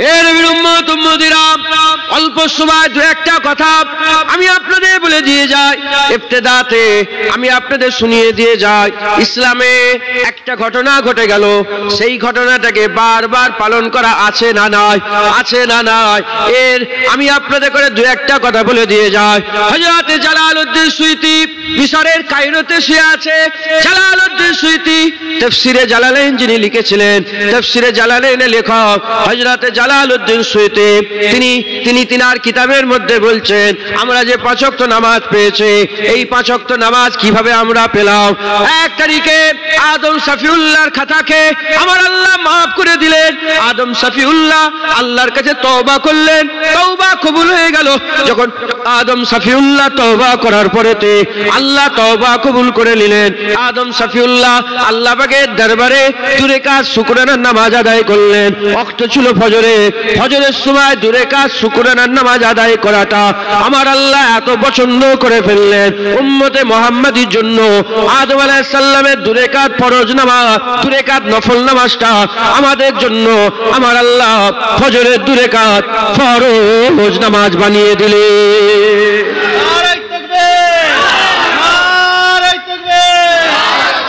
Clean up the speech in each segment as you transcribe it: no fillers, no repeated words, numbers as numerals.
এ নবীর উম্মত উম্মতিরা, অল্প সময় দু একটা কথা আমি আপনাদের বলে দিয়ে যাই, ইবতিদাতে আমি আপনাদের শুনিয়ে দিয়ে যাই। ইসলামে একটা ঘটনা ঘটে গেল, সেই ঘটনাটাকে বারবার পালন করা আছে না নাই? আছে না নাই? এর আমি আপনাদের করে দু একটা কথা বলে দিয়ে যাই। হযরত জালালউদ্দিন সুয়ুতী মিশরের কায়রোতে শুয়ে আছে। জালালউদ্দিন সুয়ুতী তাফসীরে জালালাইন যিনি লিখেছিলেন, তাফসীরে জালালাইনের লেখক হযরত জালালউদ্দিন সুয়ুতী, তিনার কিতাবের মধ্যে বলছেন, আমরা যে 5 ওয়াক্ত নামাজ পেয়েছে, এই 5 ওয়াক্ত নামাজ কিভাবে আমরা পেলাম? 1 তারিখে আদম শফিউল্লাহর খাতাকে আমার আল্লাহ মাফ করে দিলেন। আদম শফিউল্লাহ আল্লাহর কাছে তওবা করলেন, তওবা কবুল হয়ে গেল। যখন আদম শফিউল্লাহ তওবা করার পরেতে আল্লাহ তওবা কবুল করে নিলেন। আদম শফিউল্লাহ আল্লাহ পাকের দরবারে 2 রাকাত শুকরানার নামাজ আদায় করলেন। ওয়াক্ত ছিল ফজরে, ফজরের সময় 2 রাকাত শুকরানার নামাজ আদায় করাটা আমার আল্লাহ এত পছন্দ করে ফেললেন। উম্মতে মুহাম্মাদির জন্য আদম আলাইহিস সালামের 2 রাকাত ফরজ নামাজ, 2 রাকাত নফল নামাজটা আমাদের জন্য আমার আল্লাহ ফজরের 2 রাকাত ফরজ নামাজ বানিয়ে দিলেন।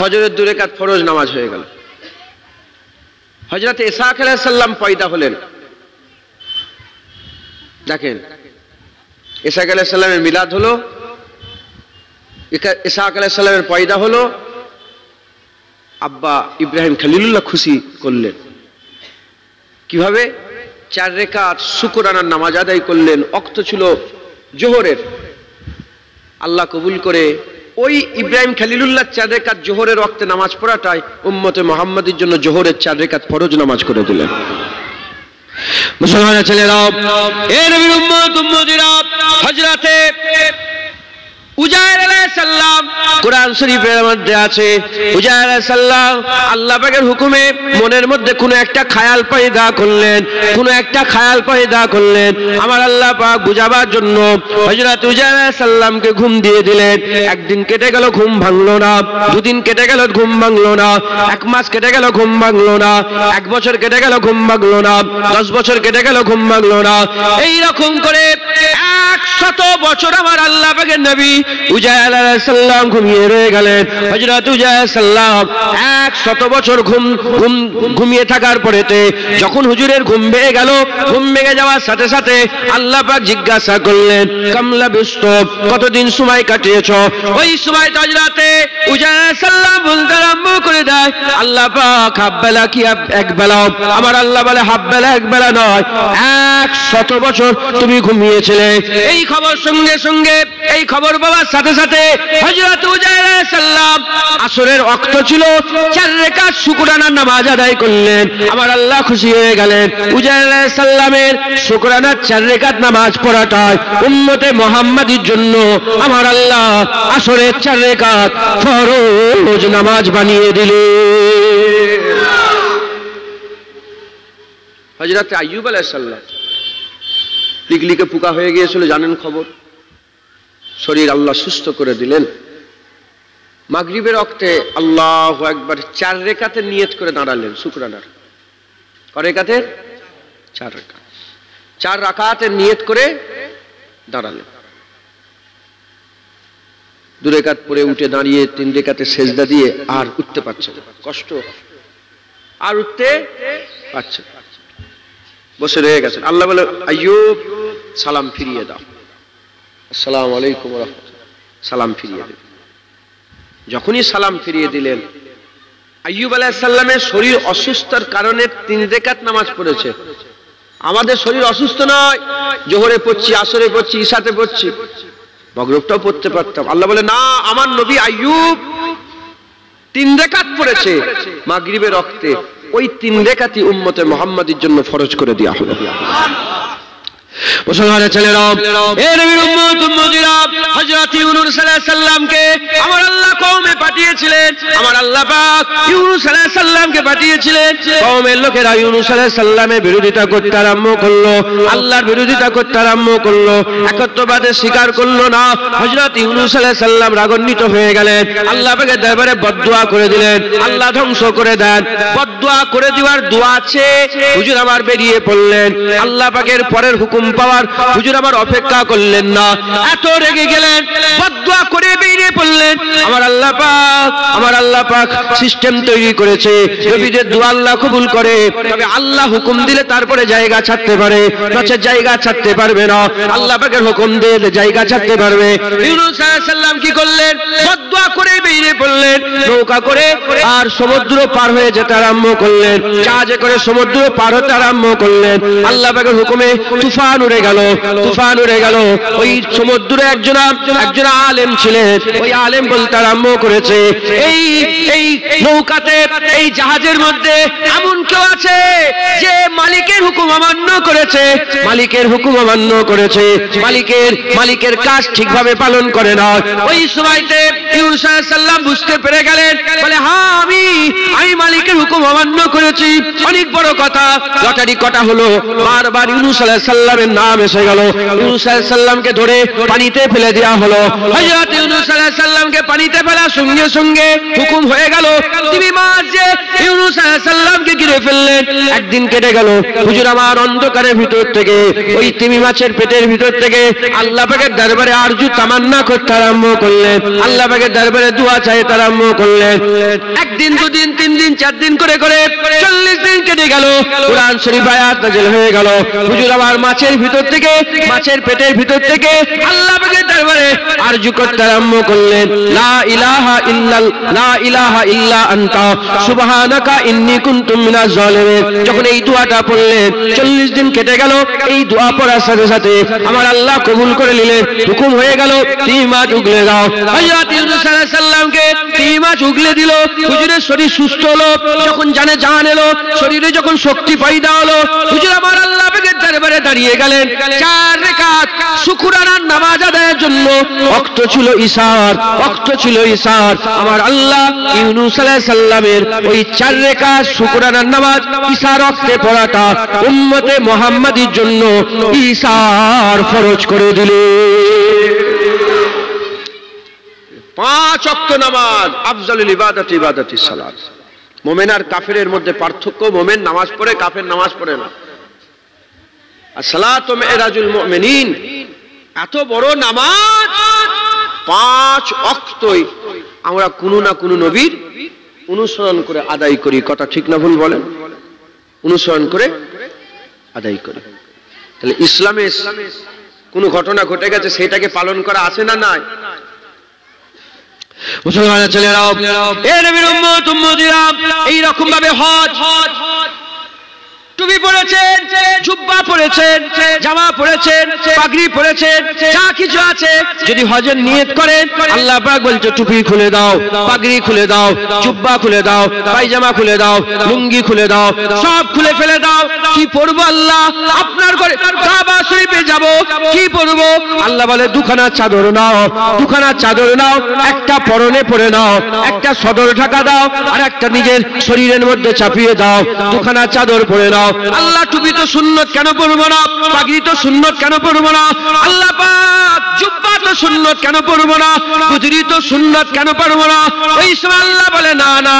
ফজরের 2 রাকাত ফরজ নামাজ হয়ে গেল। হযরত ইসহাক আলাইহিস সালাম পয়দা হলেন। দেখেন, ইসহাক আলাইহিস সালামের মিলাদ হলো, ইসহাক আলাইহিস সালামের পয়দা হলো। আব্বা ইব্রাহিম খলিলুল্লাহ খুশি করলেন। কিভাবে? 4 রাকাত শুকরানার নামাজ আদায় করলেন। ওয়াক্ত ছিল জোহরের। আল্লাহ কবুল করে ওই ইব্রাহিম খলিলুল্লাহ 4 রাকাত জোহরের ওয়াক্তে নামাজ পড়াটাই উম্মতে মুহাম্মাদির জন্য জোহরের 4 রাকাত ফরজ নামাজ করে দিলেন। মুসলমান ছেলেরা, এ নবীর উম্মত উম্মতিরা, হযরতে উজাইর আলাইহিস সালাম কুরআন শরীফের মধ্যে আছে, উজাইর আলাইহিস সালাম আল্লাহ পাকের হুকুমে মনের মধ্যে কোনো একটা খায়াল পয়দা করলেন, কোনো একটা খায়াল পয়দা করলেন। আমার আল্লাহ পাক বুঝাবার জন্য হযরত উজাইর আলাইহিস সালামকে ঘুম দিয়ে দিলেন। একদিন কেটে গেল, ঘুম ভাঙলো না। 2 দিন কেটে গেল, ঘুম ভাঙলো না। 1 মাস কেটে গেল, ঘুম ভাঙলো না। 1 বছর কেটে গেল, ঘুম ভাঙলো না। 10 বছর কেটে গেল, ঘুম ভাঙলো না। এই রকম করে 100 বছর আমার আল্লাহ পাকের নবী উজাইর আলাইহিস সালাম ঘুমিয়ে রয়ে গেলেন। হযরত উজাইর আলাইহিস সালাম 100 বছর ঘুমিয়ে থাকার পরেতে যখন হুজুরের ঘুম ভেঙে গেল, ঘুম ভেঙে যাওয়ার সাথে সাথে আল্লাহ পাক জিজ্ঞাসা করলেন, কামলা বিস্ত, কতদিন সময় কাটিয়েছো? ওই সময় হযরতে উজাইর আলাইহিস সালাম বলতে আরম্ভ করে দেয়, আল্লাহ পাক হাফ বেলা কি এক বেলা? আমার আল্লাহ বলে, হাফ বেলা এক বেলা নয়, 100 বছর তুমি ঘুমিয়েছিলে। এই খবর সঙ্গে সঙ্গে, এই খবর বাবার সাথে সাথে হযরত উজাইর আলাইহিস সালাম আসরের ওয়াক্ত ছিল, 4 রাকাত শুকরানার নামাজ আদায় করলেন। আমার আল্লাহ খুশি হয়ে গেলেন। উজাইর আলাইহিস সালামের শুকরানার 4 রাকাত নামাজ পড়াটাই উম্মতে মুহাম্মাদির জন্য আমার আল্লাহ আসরের 4 রাকাত ফরজ নামাজ বানিয়ে দিলেন। হযরত আইয়ুব আলাইহিস সালাম লিকলিকে পোকা হয়ে গিয়েছিল, জানেন খবর। শরীর আল্লাহ সুস্থ করে দিলেন। মাগরিবের ওয়াক্তে আল্লাহু আকবার 4 রাকাতের নিয়ত করে দাঁড়ালেন শুকরানার। কয় রাকাতের? 4 রাকাত। 4 রাকাতের নিয়ত করে দাঁড়ালেন। 2 রাকাত পরে উঠে দাঁড়িয়ে 3 রাকাতে সেজদা দিয়ে আর উঠতে পারছে না, কষ্ট, আর উঠতে পারছে না, বসে রয়ে গেছেন। আল্লাহ বলে, আইয়ুব সালাম ফিরিয়ে দাও। আসসালামু আলাইকুম ওয়া রাহমাতুল্লাহ, সালাম ফিরিয়ে দিলেন। যখনই সালাম ফিরিয়ে দিলেন, আইয়ুব আলাইহিস সালামের শরীর অসুস্থতার কারণে 3 রাকাত নামাজ পড়েছে। আমাদের শরীর অসুস্থ নয়, জোহরে পড়ছি, আসরে পড়ছি, ইশাতে পড়ছি, মাগরিবটাও পড়তে পারতাম। আল্লাহ বলে, না, আমার নবী আইয়ুব 3 রাকাত পড়েছে মাগরিবের ওয়াক্তে, ওই 3 রাকাতই উম্মতে মুহাম্মাদির জন্য ফরজ করে দেয়া হলো। মুসলমানের ছেলেরা, এ নবীর উম্মত উম্মতিরা, হযরত ইউনূস আলাইহিস সালামকে আমার আল্লাহ কওমে পাঠিয়েছিলেন। আমার আল্লাহ পাক ইউনূস আলাইহিস সালামকে পাঠিয়েছিলেন। কওমের লোকেরা ইউনূস আলাইহিস সালামের বিরোধিতা করতে আরম্ভ করলো, আল্লাহর বিরোধিতা করতে আরম্ভ করলো, একত্ববাদের স্বীকার করলো না। হযরত ইউনূস আলাইহিস সালাম রাগান্বিত হয়ে গেলেন, আল্লাহ পাকের দরবারে বদদুয়া করে দিলেন, আল্লাহ ধ্বংস করে দেন। বদদুয়া করে দেওয়ার দোয়া আছে, হুজুর আমার বেরিয়ে পড়লেন। আল্লাহ পাকের পরের হুকুম পাওয়ার হুজুর আমার অপেক্ষা করলেন না, এত রেগে গেলেন, বদদুয়া করে বেরিয়ে পড়লেন। আমার আল্লাহ পাক সিস্টেম তৈরি করেছে, নবীদের দোয়া আল্লাহ কবুল করে, তবে আল্লাহ হুকুম দিলে তারপরে জায়গা ছাড়তে পারে, নচেত জায়গা ছাড়তে পারবে না। আল্লাহ পাকের হুকুম দিলে জায়গা ছাড়তে পারবে। ইউনূস আলাইহিস সালাম কি করলেন? বদদুয়া করে বেরিয়ে পড়লেন, নৌকা করে আর সমুদ্র পার হয়ে যেতে আরম্ভ করলেন, জাহাজে করে সমুদ্র পার হতে আরম্ভ করলেন। আল্লাহ পাকের হুকুমে তুফান উড়ে গেল, তুফান উড়ে গেল। ওই সমুদ্রে একজন আলেম ছিলেন, ওই আলেম বলতে আরম্ভ করেছে, এই নৌকাতে, এই জাহাজের মধ্যে এমন কেউ আছে যে মালিকের হুকুম অমান্য করেছে, মালিকের হুকুম অমান্য করেছে, মালিকের কাজ ঠিকভাবে পালন করে না। ওই সময়তে ইউনূস আলাইহিস সালাম বুঝতে পেরে গেলেন, বলে হ্যাঁ আমি মালিকের হুকুম অমান্য করেছি। অনেক বড় কথা, লটারি কটা হলো, বারবার ইউনূস আলাইহিস সালামের নাম এসে গেল। ইউনূস আলাইহিস সালামকে ধরে পানিতে ফেলে দেওয়া হলো। হযরত ইউনূস আলাইহিস সালামকে পানিতে ফেলার সঙ্গে সঙ্গে হুকুম হয়ে গেল, তিমি মাছ যে ইউনূস আলাইহিস সালামকে ঘিরে ফেললেন। একদিন কেটে গেল, হুজুর আমার অন্ধকারের ভিতর থেকে, ওই তিমি মাছের পেটের ভিতর থেকে আল্লাহ পাকের দরবারে আরজু তামান্না করতে আরম্ভ করলেন, আল্লাহ পাকের দরবারে দোয়া চাইতে আরম্ভ করলেন। একদিন, দুদিন, 3 দিন, 4 দিন করে 40 দিন কেটে গেল। কুরআন শরীফ আয়াত নাযিল হয়ে গেল, হুজুর আমার মাছের ভিতর থেকে, মাছের পেটের ভিতর থেকে আল্লাহ পাকের দরবারে আরজু করতে আরম্ভ করলেন, লা ইলাহা ইল্লা আনতা সুবহানাকা ইন্নী কুনতু মিনাজ জালিমিন। যখন এই দোয়াটা পড়লেন, 40 দিন কেটে গেল। এই দোয়া পড়ার সাথে সাথে আমার আল্লাহ কবুল করে নিলেন, হুকুম হয়ে গেল, 3 মাছ উগলে দাও। হযরত ইউনূস আলাইহিস সালামকে 3 মাছ উগলে দিল, হুজুরের শরীর সুস্থ হলো। যখন জান এলো, শরীরে যখন শক্তি পয়দা হলো, হুজুর আমার আল্লাহ পাকের দরবারে দাঁড়িয়ে গেলেন। 4 রাকাত শুকরানার নামাজ আদায়ের জন্য ওয়াক্ত ছিল ইশার। আমার আল্লাহ ইউনূস আলাইহিস সালামের ওই 4 রাকাত শুকরানার নামাজ ইশার ওয়াক্তে পড়াটা উম্মতে মুহাম্মাদীর জন্য ইশার ফরজ করে দিলেন। 5 ওয়াক্ত নামাজ আফজালুল ইবাদাতি সালাত। মুমিন আর কাফেরের মধ্যে পার্থক্য, মুমিন নামাজ পড়ে, কাফের নামাজ পড়ে না। আর সালাতু মিরাজুল মুমিনিন, এত বড় নামাজ 5 ওয়াক্তই আমরা কোনো না কোনো নবীর অনুসরণ করে আদায় করি। কথা ঠিক না ভুল বলেন? অনুসরণ করে আদায় করি। তাহলে ইসলামে কোনো ঘটনা ঘটে গেছে, সেটাকে পালন করা আছে না নাই? মুসলমানের ছেলেরাও, এ নবীর উম্মত উম্মতিরা, এইরকম ভাবে হজ, টুপি পরেছেন, জুব্বা পরেছেন, জামা পরেছেন, পাগড়ি পরেছেন, যা কিছু আছে, যদি হজের নিয়ত করেন, আল্লাহ পাক বলছে টুপি খুলে দাও, পাগড়ি খুলে দাও, জুব্বা খুলে দাও, পায়জামা খুলে দাও, লুঙ্গি খুলে দাও, সব খুলে ফেলে দাও। কি পরবো আল্লাহ? আপনার ঘরে কাবা শরীফে যাব, কি পরবো? আল্লাহ বলে দুখানা চাদর নাও, একটা পরনে পরে নাও, একটা সদর ঢাকা দাও, আর একটা নিজের শরীরের মধ্যে চাপিয়ে দাও, দুখানা চাদর পরে নাও। আল্লাহ টুপি তো সুন্নত, কেন পরবো না? পাগড়ি তো সুন্নত, কেন পরবো না? আল্লাহ পাক জুব্বা তো সুন্নত, কেন পরবো না? গুজরি তো সুন্নত, কেন পরবো না? ওই সময় আল্লাহ বলে না,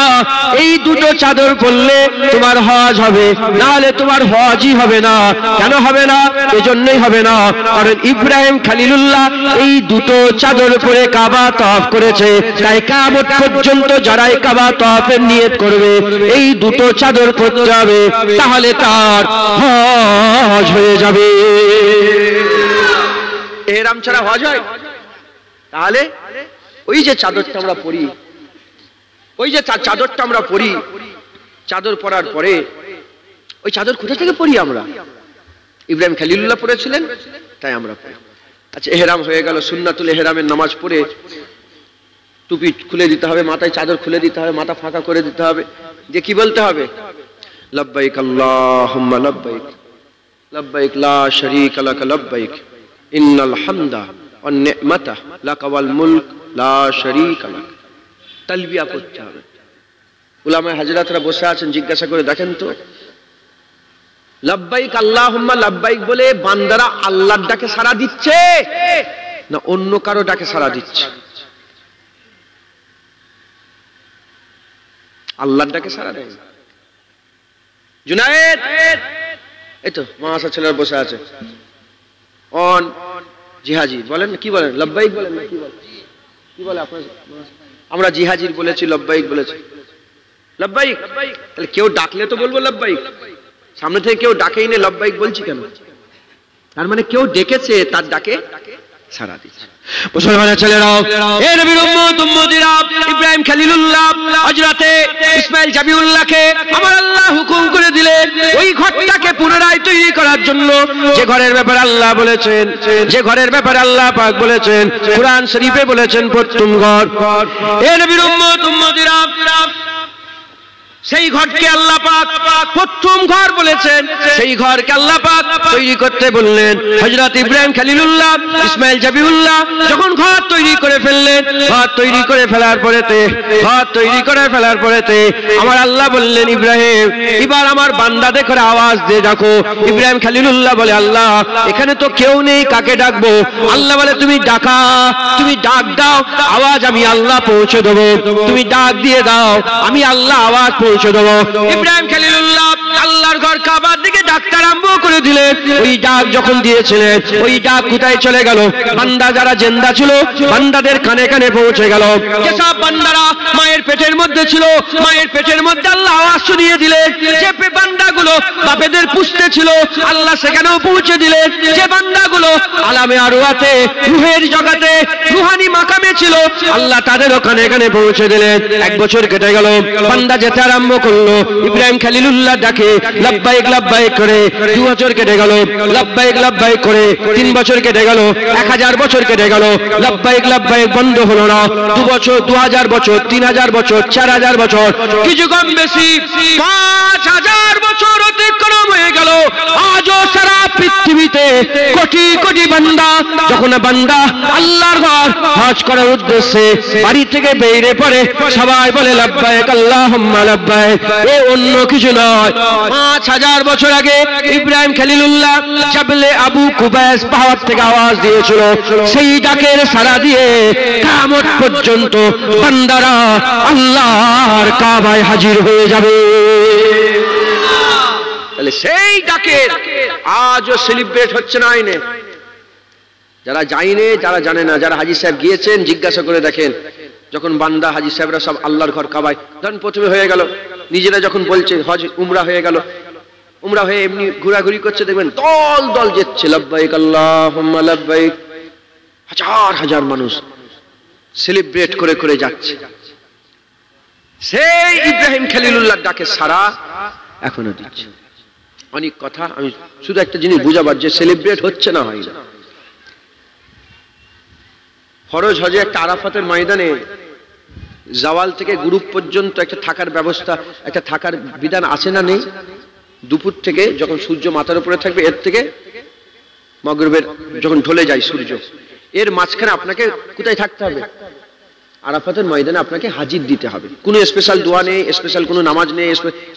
এই দুটো চাদর পরলে তোমার হজ হবে, না হলে তোমার হজই হবে না। কেন হবে না? এজন্যই হবে না, কারণ ইব্রাহিম খলিলুল্লাহ এই দুটো চাদর পরে কাবা তওয়াফ করেছে। তাই কিয়ামত পর্যন্ত যারা কাবা তওয়াফের নিয়ত করবে, এই দুটো চাদর পরতে হবে, তাহলে তার হজ হয়ে যাবে। এহরাম ছাড়া হজ হয়? তাহলে ওই যে চাদরটা আমরা পরি, চাদর পরার পরে ওই চাদর কোথা থেকে পরি আমরা? ইব্রাহিম খলিলুল্লাহ পড়েছিলেন, তাই আমরা পড়ি। আচ্ছা, এহরাম হয়ে গেল, সুন্নাতুল এহরামের নামাজ পড়ে টুপি খুলে দিতে হবে, মাথায় চাদর খুলে দিতে হবে, মাথা ফাঁকা করে দিতে হবে, যে কি বলতে হবে? লব্বাইক আল্লাহুম্মা লব্বাইক, লব্বাইক লা শারীকা লাক লব্বাইক ইন্নাল হামদা ওয়ান নি'মাতা লাকা ওয়াল মুলক লা শারীকা লাক। তালবিয়া করতে হবে। উলামায়ে হাজরাতরা বসে আছেন, জিজ্ঞাসা করে দেখেন তো, লব্বাইক আল্লাহুম্মা লব্বাইক বলে বান্দারা আল্লাহর ডাকে সাড়া দিচ্ছে না অন্য কারো ডাকে সাড়া দিচ্ছে? আল্লাহর ডাকে সাড়া দেয়। জুনায়েদ, এই তো মাসা ছেলেরা বসে আছে। অন জিহাজি বলেন, কি বলেন? লব্বাইক বলেন না কি বলেন? কি বলে আপনার? আমরা জিহাজির বলেছি, লব্বাইক বলেছি। লব্বাইক, তাহলে কেউ ডাকলে তো বলবো লব্বাইক। সামনে থেকে কেউ ডাকেই না, লব্বাইক বলছি কেন? তার মানে কেউ ডেকেছে, তার ডাকে সাড়া দিচ্ছে। মুসলমানের ছেলেরাও, এ নবীর উম্মত উম্মতিরা, ইব্রাহিম খলিলুল্লাহ হযরতে ইসমাঈল জাবিউল্লাহকে আমার আল্লাহ হুকুম করে দিলেন ওই ঘরটাকে পুনরায় তৈরি করার জন্য। যে ঘরের ব্যাপারে আল্লাহ বলেছেন, যে ঘরের ব্যাপারে আল্লাহ পাক বলেছেন, কুরআন শরীফে বলেছেন প্রথম ঘর। এ নবীর উম্মত উম্মতিরা, সেই ঘরকে আল্লাহ পাক প্রথম ঘর বলেছেন, সেই ঘরকে আল্লাহ পাক তৈরি করতে বললেন। হযরত ইব্রাহিম খলিলুল্লাহ ইসমাঈল জাবিউল্লাহ যখন ঘর তৈরি করে ফেললেন, ঘর তৈরি করে ফেলার পরেতে আমার আল্লাহ বললেন, ইব্রাহিম এবার আমার বান্দাদের করে আওয়াজ দিয়ে ডাকো। ইব্রাহিম খলিলুল্লাহ বলে, আল্লাহ এখানে তো কেউ নেই, কাকে ডাকবো? আল্লাহ বলে, তুমি ডাক দাও, আওয়াজ আমি আল্লাহ পৌঁছে দেবো। তুমি ডাক দিয়ে দাও, আমি আল্লাহ আওয়াজ পৌঁছে দেবো। ইব্রাহিম খলিলুল্লাহ আল্লাহর ঘর কাবার দিকে ডাকতে আরম্ভ করে দিলেন। ওই ডাক যখন দিয়েছিলেন, ওই ডাক কোথায় চলে গেল? বান্দা যারা জিন্দা ছিল, বান্দাদের কানে কানে পৌঁছে গেল। যেসব বান্দারা মায়ের পেটের মধ্যে ছিল, মায়ের পেটের মধ্যে আল্লাহ আওয়াজ শুনিয়ে দিলেন। যে বান্দাগুলো বাপেদের পুষতে ছিল, আল্লাহ সেখানেও পৌঁছে দিলেন। যে বান্দাগুলো আলামে আরওয়াতে, রূহের জগতে, রূহানি মাকামে ছিল, আল্লাহ তাদেরও কানে কানে পৌঁছে দিলেন। 1 বছর কেটে গেল, বান্দা যেতে আরম্ভ করলো ইব্রাহিম খলিলুল্লাহ ডাকে লব্বাইক লব্বাইক করে। 2 বছর কেটে গেল, লব্বাইক লব্বাইক করে। 3 বছর কেটে গেল, 1000 বছর কেটে গেল, লব্বাইক লব্বাইক বন্ধ হলো না। 2 বছর, 2000 বছর, 3000 বছর, 4000 বছর, কিছু কম বেশি 5000 বছর অতিক্রম হয়ে গেল। আজও সারা পৃথিবীতে কোটি কোটি বান্দা, যখন বান্দা আল্লাহর ঘর হজ করার উদ্দেশ্যে বাড়ি থেকে বেরিয়ে পড়ে, সবাই বলে লব্বাইক আল্লাহুম্মা লব্বাইক। এ অন্য কিছু নয়, 5000 বছর আগে ইব্রাহিম খলিলুল্লাহ জাবলে আবু কুবাইস পাহাড় থেকে আওয়াজ দিয়েছিল। সেই ডাকের সাড়া দিয়ে কিয়ামত পর্যন্ত বান্দারা আল্লাহর কাবায় হাজির হয়ে যাবে। তাহলে সেই ডাকের আজও সেলিব্রেট হচ্ছে না আইনে। যারা যায়নি, যারা জানে না, যারা হাজী সাহেব গিয়েছেন জিজ্ঞাসা করে দেখেন, যখন বান্দা হাজী সাহেবরা সব আল্লাহর ঘর কাবায় ধরেন প্রথমে হয়ে গেল, নিজেরা যখন বলছে হজ উমরা হয়ে গেল, উমরা হয়ে এমনি ঘোরাঘুরি করছে, দেখবেন দল দল যেচ্ছে লব্বাইক আল্লাহুম্মা লব্বাইক। হাজার হাজার মানুষ সেলিব্রেট করে করে যাচ্ছে। সেই ইব্রাহিম খলিলুল্লাহ ডাকে সারা এখনো দিচ্ছে। অনেক কথা, আমি শুধু একটা জিনিস বুঝাবার, যে সেলিব্রেট হচ্ছে না, হয় না। ফরজ হজে একটা আরাফাতের ময়দানে জাওয়াল থেকে গুরুব পর্যন্ত একটা থাকার ব্যবস্থা, একটা থাকার বিধান আছে না নেই? দুপুর থেকে যখন সূর্য মাথার উপরে থাকবে, এর থেকে মাগরিবের যখন ঢলে যায় সূর্য, এর মাঝখানে আপনাকে কোথায় থাকতে হবে? আরাফাতের ময়দানে আপনাকে হাজির দিতে হবে। কোনো স্পেশাল দোয়া নেই, স্পেশাল কোনো নামাজ নেই,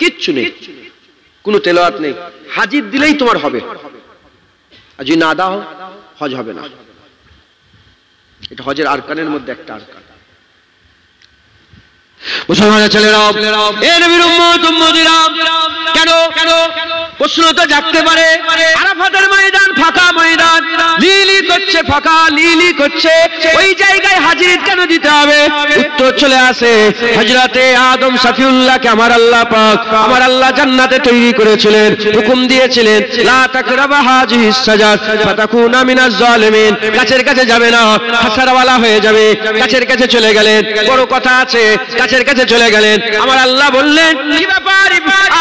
কিচ্ছু নেই, কোনো তেলাওয়াত নেই। হাজির দিলেই তোমার হবে, আর যদি না দাও হজ হবে না। এটা হজের আরকানের মধ্যে একটা আরকান। মুসলমানের ছেলেরাও, এ নবীর উম্মত উম্মতিরা, কেন প্রশ্ন তো জাগতে পারে, আরাফাতের ময়দান ফাঁকা ময়দান, লিলি করছে, ফাঁকা লিলি করছে, ওই জায়গায় হাজির কেন দিতে হবে? উত্তর চলে আসে, হযরতে আদম শফিউল্লাহকে আমার আল্লাহ পাক, আমার আল্লাহ জান্নাতে তৈরি করেছিলেন, হুকুম দিয়েছিলেন লা তাকরাবা হাযিহিস সাজার ফাতাকুনা মিনাজ জালিমিন। কাছের কাছে যাবে না, হাসারাওয়ালা হয়ে যাবে। কাছের কাছে চলে গেলেন, বড় কথা আছে, কাছের কাছে চলে গেলেন। আমার আল্লাহ বললেন, কি ব্যাপার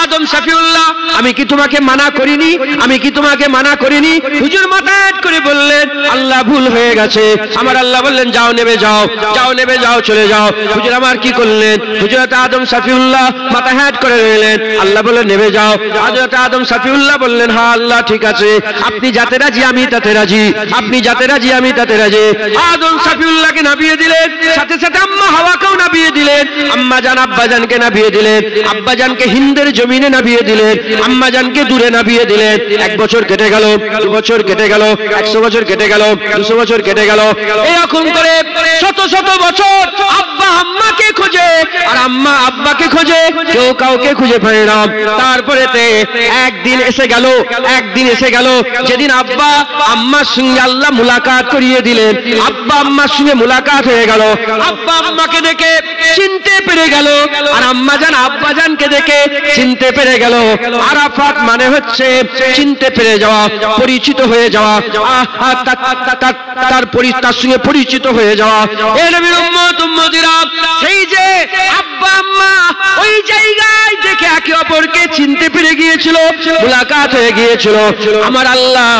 আদম শফিউল্লাহ, আমি কি তোমাকে মানা করিনি? আমি কি তোমাকে মানা করিনি? হুজুর মাথা হেট করে বললেন, আল্লাহ ভুল হয়ে গেছে। আমার আল্লাহ বললেন, যাও নেবে যাও, যাও নেবে যাও, চলে যাও। হুজুর আমার কি করলেন? হুজরত আদম শফিউল্লাহ মাথা হেট করে রইলেন। আল্লাহ বললেন, নেবে যাও। হযরত আদম শফিউল্লাহ বললেন, হ্যাঁ আল্লাহ ঠিক আছে, আপনি যাতে রাজি আমি তাতে রাজি, আপনি যাতে রাজি আমি তাতে রাজি। আদম শফিউল্লাহকে নাবিয়ে দিলেন, সাথে সাথে আম্মা হাওয়াকেও নাবিয়ে দিলেন। আম্মা জান আব্বা জানকে নাবিয়ে দিলেন, আব্বা জানকে হিন্দের জমিনে নাবিয়ে দিলেন, আম্মা জানকে দূরে নাবিয়ে দিলেন। 1 বছর কেটে গেল, 2 বছর কেটে গেল, 100 বছর কেটে গেল, 200 বছর কেটে গেল। এরকম করে শত শত বছর আব্বা আম্মাকে খোঁজে আর আম্মা আব্বাকে খোঁজে, কেউ কাউকে খুঁজে পায় না। তারপরেতে একদিন এসে গেল, একদিন এসে গেল যেদিন আব্বা আম্মার সঙ্গে আল্লাহ মুলাকাত করিয়ে দিলেন। আব্বা আম্মার সঙ্গে মুলাকাত হয়ে গেল, আব্বা আম্মাকে দেখে চিনতে পেরে গেল, আর আম্মা জান আব্বা জানকে দেখে চিনতে পেরে গেল। আরাফাত মানে হচ্ছে চিনতে পেরে যাওয়া, পরিচিত হয়ে যাওয়া, তার সঙ্গে পরিচিত হয়ে যাওয়া। এ নবীর উম্মত উম্মতিরা, সেই যে আব্বা আম্মা ওই জায়গায় দেখে একে অপরকে চিনতে পেরে গিয়েছিল, মুলাকাত হয়ে গিয়েছিল। আমার আল্লাহ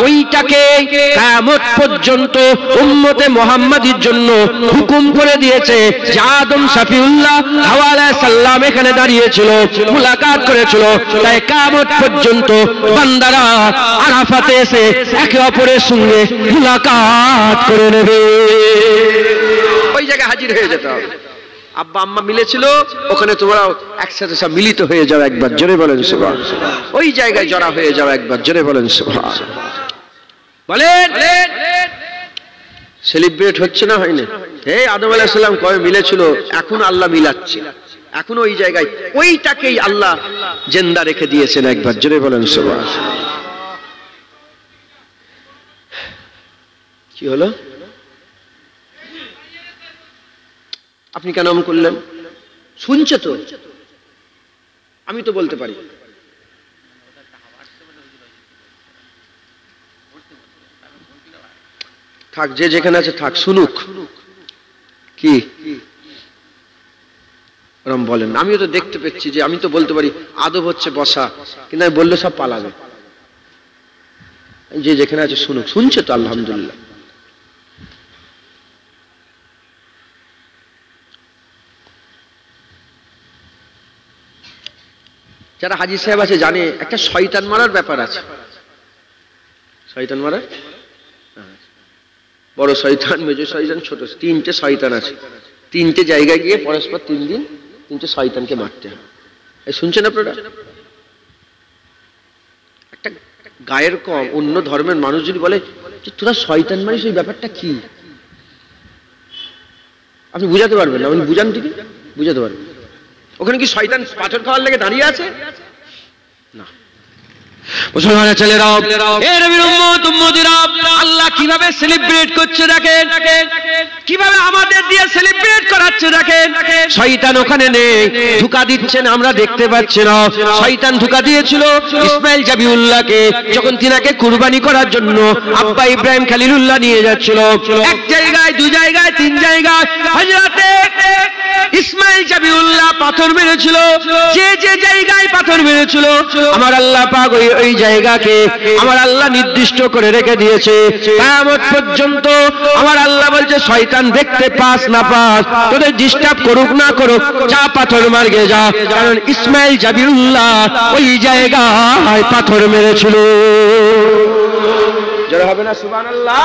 ওইটাকে কিয়ামত পর্যন্ত উম্মতে মুহাম্মাদীর জন্য হুকুম করে দিয়েছে যে আদম শফিউল্লাহ হাওয়া আলাইহিস সালাম এখানে দাঁড়িয়েছিল, মুলাকাত করেছিল। তাই কিয়ামত পর্যন্ত বান্দারা আরাফাতে এসে একে অপরের সঙ্গে মুলাকাত করে নেবে, ওই জায়গায় হাজির হয়ে যেতে হবে। আব্বা আম্মা মিলেছিল, ওখানে তোমরা একসাথে সব মিলিত হয়ে যাও, একবার জোরে বলেন সুবহানাল্লাহ। ওই জায়গায় জড়া হয়ে যাও, একবার জোরে বলেন সুবহানাল্লাহ। বলেন সেলিব্রেট হচ্ছে না হয়নি? এই আদম আলাইহিস সালাম কবে মিলেছিল, এখন আল্লাহ মিলাচ্ছে, এখন ওই জায়গায় ওইটাকেই আল্লাহ জিন্দা রেখে দিয়েছেন, একবার জোরে বলেন সুবহানাল্লাহ। কি হলো? আপনি কেন এমন করলেন? শুনছে তো, আমি তো বলতে পারি। থাক, যে যেখানে আছে থাক, শুনুক। কি ওরম বলেন? আমিও তো দেখতে পেয়েছি যে, আমি তো বলতে পারি আদব হচ্ছে বসা, কিন্তু আমি বললে সব পালাবে। যে যেখানে আছে শুনুক। শুনছে তো আলহামদুলিল্লাহ। যারা হাজী সাহেব আছে জানে একটা শয়তান মারার ব্যাপার আছে। শয়তান মারা, বড় শয়তান, মেজর শয়তান, ছোট, 3টে শয়তান আছে। 3টে জায়গায় গিয়ে পরস্পর 3 দিন 3টে শয়তানকে মারতে হয়। এই শুনছেন আপনারা? একটা গায়ের কম অন্য ধর্মের মানুষ যদি বলে যে তোরা শয়তান মারিস, ওই ব্যাপারটা কি আপনি বুঝাতে পারবেন না। আপনি বুঝান ঠিকই, বুঝাতে পারবেন। ওখানে কি শয়তান পাথর খাওয়ার লেগে দাঁড়িয়ে আছে? না। মুসলমানের ছেলেরাও, এ নবীর উম্মত উম্মতিরা, আল্লাহ কিভাবে সেলিব্রেট করছে দেখেন, কিভাবে আমাদের দিয়ে সেলিব্রেট করাচ্ছে দেখেন। শয়তান ওখানে নেই, ধোঁকা দিচ্ছেন, আমরা দেখতে পাচ্ছি না। শয়তান ধোঁকা দিয়েছিল ইসমাইল জাবিউল্লাহকে, যখন তিনাকে কুরবানি করার জন্য আব্বা ইব্রাহিম খলিলুল্লাহ নিয়ে যাচ্ছিল। 1 জায়গায়, 2 জায়গায়, 3 জায়গায় হযরতে ইসমাইল জাবিউল্লাহ পাথর মেরেছিল। যে যে জায়গায় পাথর মেরেছিল, আমার আল্লাহ পাক ওই জায়গাকে আমার আল্লাহ নির্দিষ্ট করে রেখে দিয়েছে কিয়ামত পর্যন্ত। আমার আল্লাহ বলছে শয়তান দেখতে পাস না পাস, তোদের ডিস্টার্ব করুক না করুক, যা পাথর মারগে যা, কারণ ইসমাইল জাবিউল্লাহ ওই জায়গায় পাথর মেরেছিল। জোরে হবে না সুবহানাল্লাহ?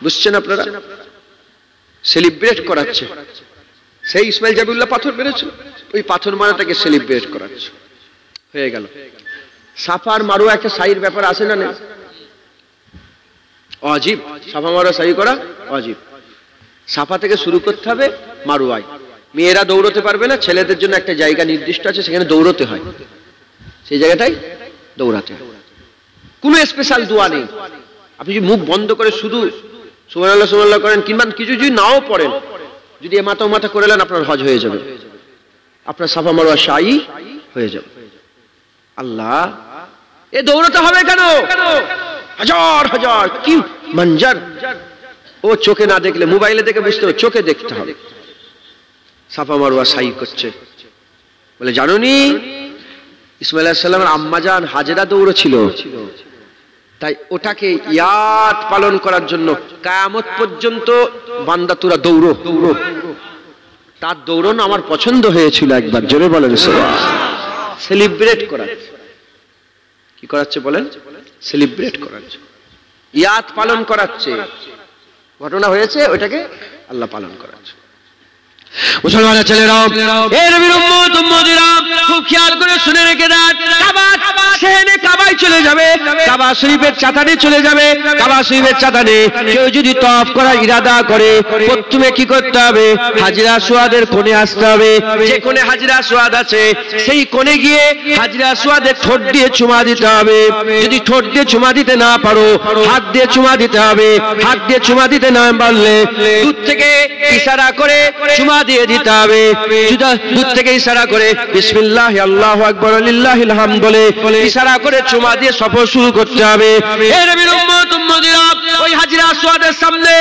বুঝছেন আপনারা? সেলিব্রেট করাচ্ছে। সেই ইসমাইল জাবিউল্লাহ পাথর মেরেছিল, ওই পাথর মারাটাকে সেলিব্রেট করাচ্ছে। হয়ে গেল। সাফার মারুয়া একটা সাইর ব্যাপার আছে না? নেই? অজীব। সাফা মারুয়া সাই করা অজীব। সাফা থেকে শুরু করতে হবে মারুয়ায়। মেয়েরা দৌড়তে পারবে না, ছেলেদের জন্য একটা জায়গা নির্দিষ্ট আছে, সেখানে দৌড়তে হয়, সেই জায়গাটাই দৌড়াতে হয়। কোনো স্পেশাল দোয়া নেই। আপনি যদি মুখ বন্ধ করে শুধু সুবহানাল্লাহ সুবহানাল্লাহ করেন, কিংবা কিছু যদি নাও পড়েন, যদি এ মাথা ও মাথা করে নেন, আপনার হজ হয়ে যাবে, আপনার সাফা মারওয়া সাই হয়ে যাবে। আল্লাহ, এ দৌড়াতে হবে কেন? হাজার হাজার কি মঞ্জর, ও চোখে না দেখলে, মোবাইলে দেখে বুঝতে হবে, চোখে দেখতে হবে। সাফা মারওয়া সাই করছে, বলে জানোনি ইসমাইল আলাইহিস সালামের আম্মাজান হাজেরা দৌড়ছিল, তাই ওটাকে ইয়াদ পালন করার জন্য কিয়ামত পর্যন্ত বান্দা তোরা দৌড়ো। তার দৌড়ন আমার পছন্দ হয়েছিল একবার, জোরে বলেন সুবহানাল্লাহ। সেলিব্রেট করাচ্ছে, কি করাচ্ছে বলেন? সেলিব্রেট করাচ্ছে, ইয়াদ পালন করাচ্ছে। ঘটনা হয়েছে, ওইটাকে আল্লাহ পালন করাচ্ছে। মুসলমানের ছেলেরা, এই নবীর উম্মত উম্মতিরা খুব খেয়াল করে শুনে রেখে দেন, কাবা সেহেনে কাবায় চলে যাবে, কাবা শরীফের চাতানে চলে যাবে। কাবা শরীফের চাতানে কেউ যদি তওয়াফ করার ইরাদা করে, প্রথমে কি করতে হবে? হাজরা আসওয়াদের কোণে আসতে হবে। যে কোণে হাজরা আসওয়াদ আছে সেই কোণে গিয়ে হাজরা আসওয়াদের ঠোঁট দিয়ে চুমা দিতে হবে। যদি ঠোঁট দিয়ে চুমা দিতে না পারো, হাত দিয়ে চুমা দিতে হবে। হাত দিয়ে চুমা দিতে না পারলে দূর থেকে ইশারা করে চুমা দিয়ে দিতে হবে। দূর থেকে ইশারা করে বিসমিল্লাহ আল্লাহু আকবার লিল্লাহিল হামদ বলে ইশারা করে চুমা দিয়ে সফর শুরু করতে হবে। এই নবীর উম্মত উম্মতিরা ওই হাজরা আসওয়াদের সামনে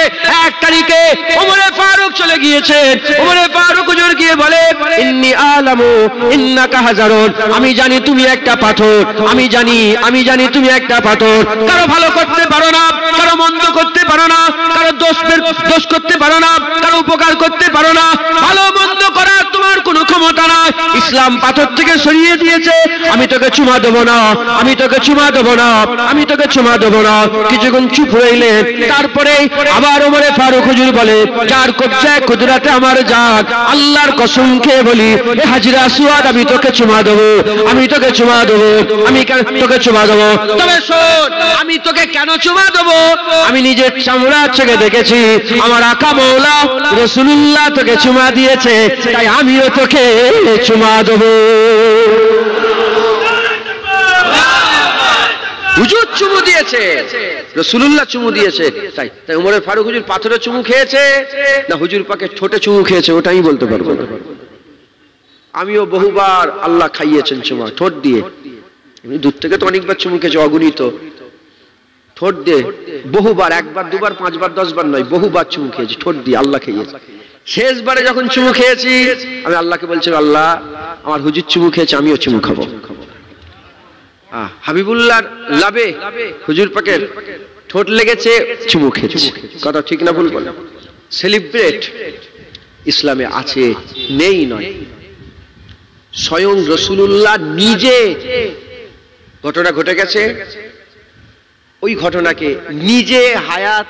1 তারিখে ওমরে ফারুক চলে গিয়েছেন। ওমরে ফারুক হুজুর গিয়ে বলে, ইন্নী আলামু ইন্নাকা হাজারুন, আমি জানি তুমি একটা পাথর, আমি জানি তুমি একটা পাথর। কারো ভালো করতে পারো না, কারো মন্দ করতে পারো না, কারো দোষ করতে পারো না, কারো উপকার করতে পারো না, ভালো মন্দ করার তোমার কোনো ক্ষমতা নাই। ইসলাম পাথর থেকে সরিয়ে দিয়েছে। আমি তোকে চুমা দেবো না, আমি তোকে চুমা দেবো না, আমি তোকে চুমা দেবো না। কিছুক্ষণ চুপ রইলেন, তারপরে আবার ওমরে ফারুক হুজুর বলে, যার কবজায় কুদরতে আমার জাত, আল্লাহর কসম খেয়ে বলি, এ হাজরা আসওয়াদ আমি তোকে চুমা দেবো, আমি তোকে চুমা দেবো, আমি তোকে চুমা দেবো। তবে শোন, আমি তোকে কেন চুমা দেবো? আমি নিজের চামড়ার চোখে দেখেছি আমার আকা মওলা রাসূলুল্লাহ তোকে চুমা দিয়েছে, তাই আমিও তোকে চুমা দেবো। হুজুর চুমু দিয়েছে, রাসূলুল্লাহ চুমু দিয়েছে, তাই ওমরে ফারুক হুজুর পাথরে চুমু খেয়েছে না হুজুর পাকে ঠোঁটে চুমু খেয়েছে ওটা আমি বলতে পারবো না। আমিও বহুবার আল্লাহ খাইয়েছেন চুমা ঠোঁট দিয়ে। দূর থেকে তো অনেকবার চুমু খেয়েছে, অগণিত। ঠোঁট দিয়ে বহুবার, 1 বার 2 বার 5 বার 10 বার নয়, বহুবার চুমু খেয়েছি ঠোঁট দিয়ে, আল্লাহ খাইয়েছে। শেষবারে যখন চুমু খেয়েছি আমি আল্লাহকে বলছি, আল্লাহ আমার হুজুর চুমু খেয়েছে, আমিও চুমু খাবো। হাবিবুল্লাহর লাভে হুজুর পাকের ঠোঁট লেগেছে, চুমু খেয়েছে। কথা ঠিক না ভুল বলেন? সেলিব্রেট ইসলামে আছে, নেই নয়। স্বয়ং রাসূলুল্লাহ নিজে ঘটনা ঘটে গেছে, ওই ঘটনাকে নিজে হায়াত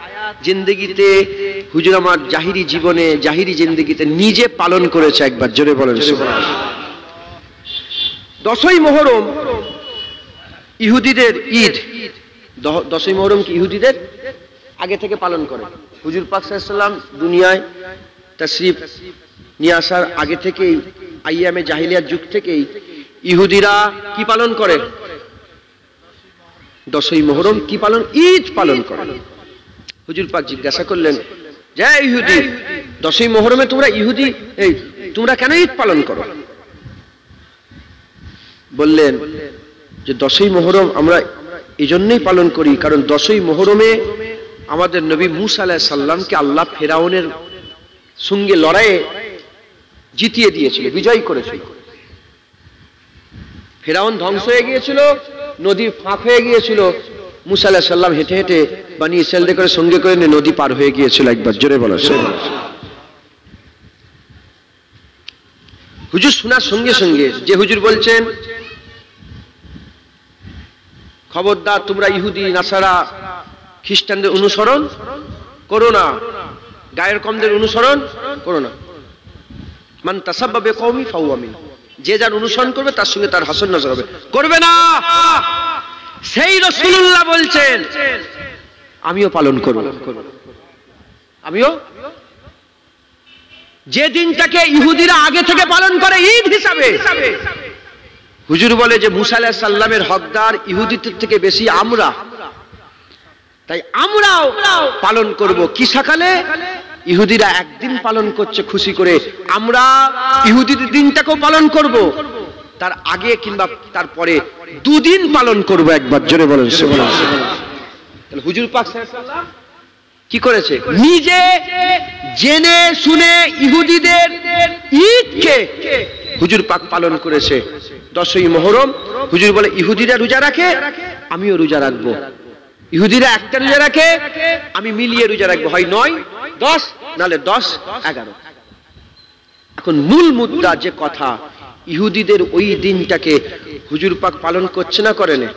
জিন্দেগিতে হুজুর আমার জাহিরি জীবনে, জাহিরি জিন্দেগিতে নিজে পালন করেছে। একবার জোরে বলেন সুবহানাল্লাহ। 10ই মুহররম ইহুদিদের ঈদ। 10ই মুহররম কি ইহুদিদের আগে থেকে পালন করে। হুজুর পাক সাল্লাল্লাহু আলাইহি ওয়াসাল্লাম দুনিয়ায় তাশরীফ নিয়ে আসার আগে থেকেই, আইয়ামে জাহিলিয়ার যুগ থেকেই ইহুদিরা কি পালন করে? 10ই মুহররম কি পালন? ঈদ পালন করে। হুজুর পাক জিজ্ঞাসা করলেন, যে ইহুদি, 10ই মুহররমে তোমরা ইহুদি, তোমরা কেন ঈদ পালন করো? বললেন যে 10ই মুহররম আমরা এই জন্যই পালন করি কারণ 10ই মুহররমে আমাদের নবী মূসা আলাইহিস সালামকে আল্লাহ ফেরাউনের সঙ্গে লড়াইয়ে জিতিয়ে দিয়েছিল, বিজয় করেছিল। ফেরাউন ধ্বংস হয়ে গিয়েছিল, নদী ফাঁক হয়ে গিয়েছিল। মূসা আলাইহিস সালাম হেঁটে হেঁটে বনি ইসরাঈলদের করে সঙ্গে করে নিয়ে নদী পার হয়ে গিয়েছিল। একবার জোরে বলো। হুজুর শোনার সঙ্গে সঙ্গে যে হুজুর বলছেন, খবরদার তোমরা ইহুদি নাসারা খ্রিস্টানদের অনুসরণ করো না, গায়ের কমদের অনুসরণ করো না। মান তাসাব্বা বিকওমি ফাহুয়া মিন, যে যার অনুসরণ করবে তার সঙ্গে তার হাসন নজর হবে, করবে না। সেই রাসূলুল্লাহ বলছেন আমিও পালন করব, আমিও। যে দিনটাকে ইহুদিরা আগে থেকে পালন করে ঈদ হিসাবে, হুজুর বলে যে মূসা আলাইহিস সালামের হকদার ইহুদিদের থেকে বেশি আমরা, তাই আমরাও পালন করব। কি সকালে ইহুদিরা একদিন পালন করছে খুশি করে, আমরা ইহুদিদের দিনটাকেও পালন করব, তার আগে কিংবা তারপরে 2 দিন পালন করব। একবার জোরে বলেন সুবহানাল্লাহ। তাহলে হুজুর পাক সাল্লাল্লাহু আলাইহি ওয়াসাল্লাম কি করেছে? নিজে জেনে শুনে ইহুদিদের ঈদকে হুজুর পাক পালন করেছে। 10ই মুহররম হুজুর বলে ইহুদিরা রোজা রাখে, আমিও রোজা রাখবো। ইহুদিরা একটা রোজা রাখে, আমি মিলিয়ে রোজা রাখবো, হয় 9, 10, নালে 10, 11। এখন মূল মুদ্রা যে কথা, ইহুদিদের ওই দিনটাকে হুজুর পাক পালন করছে না করে না?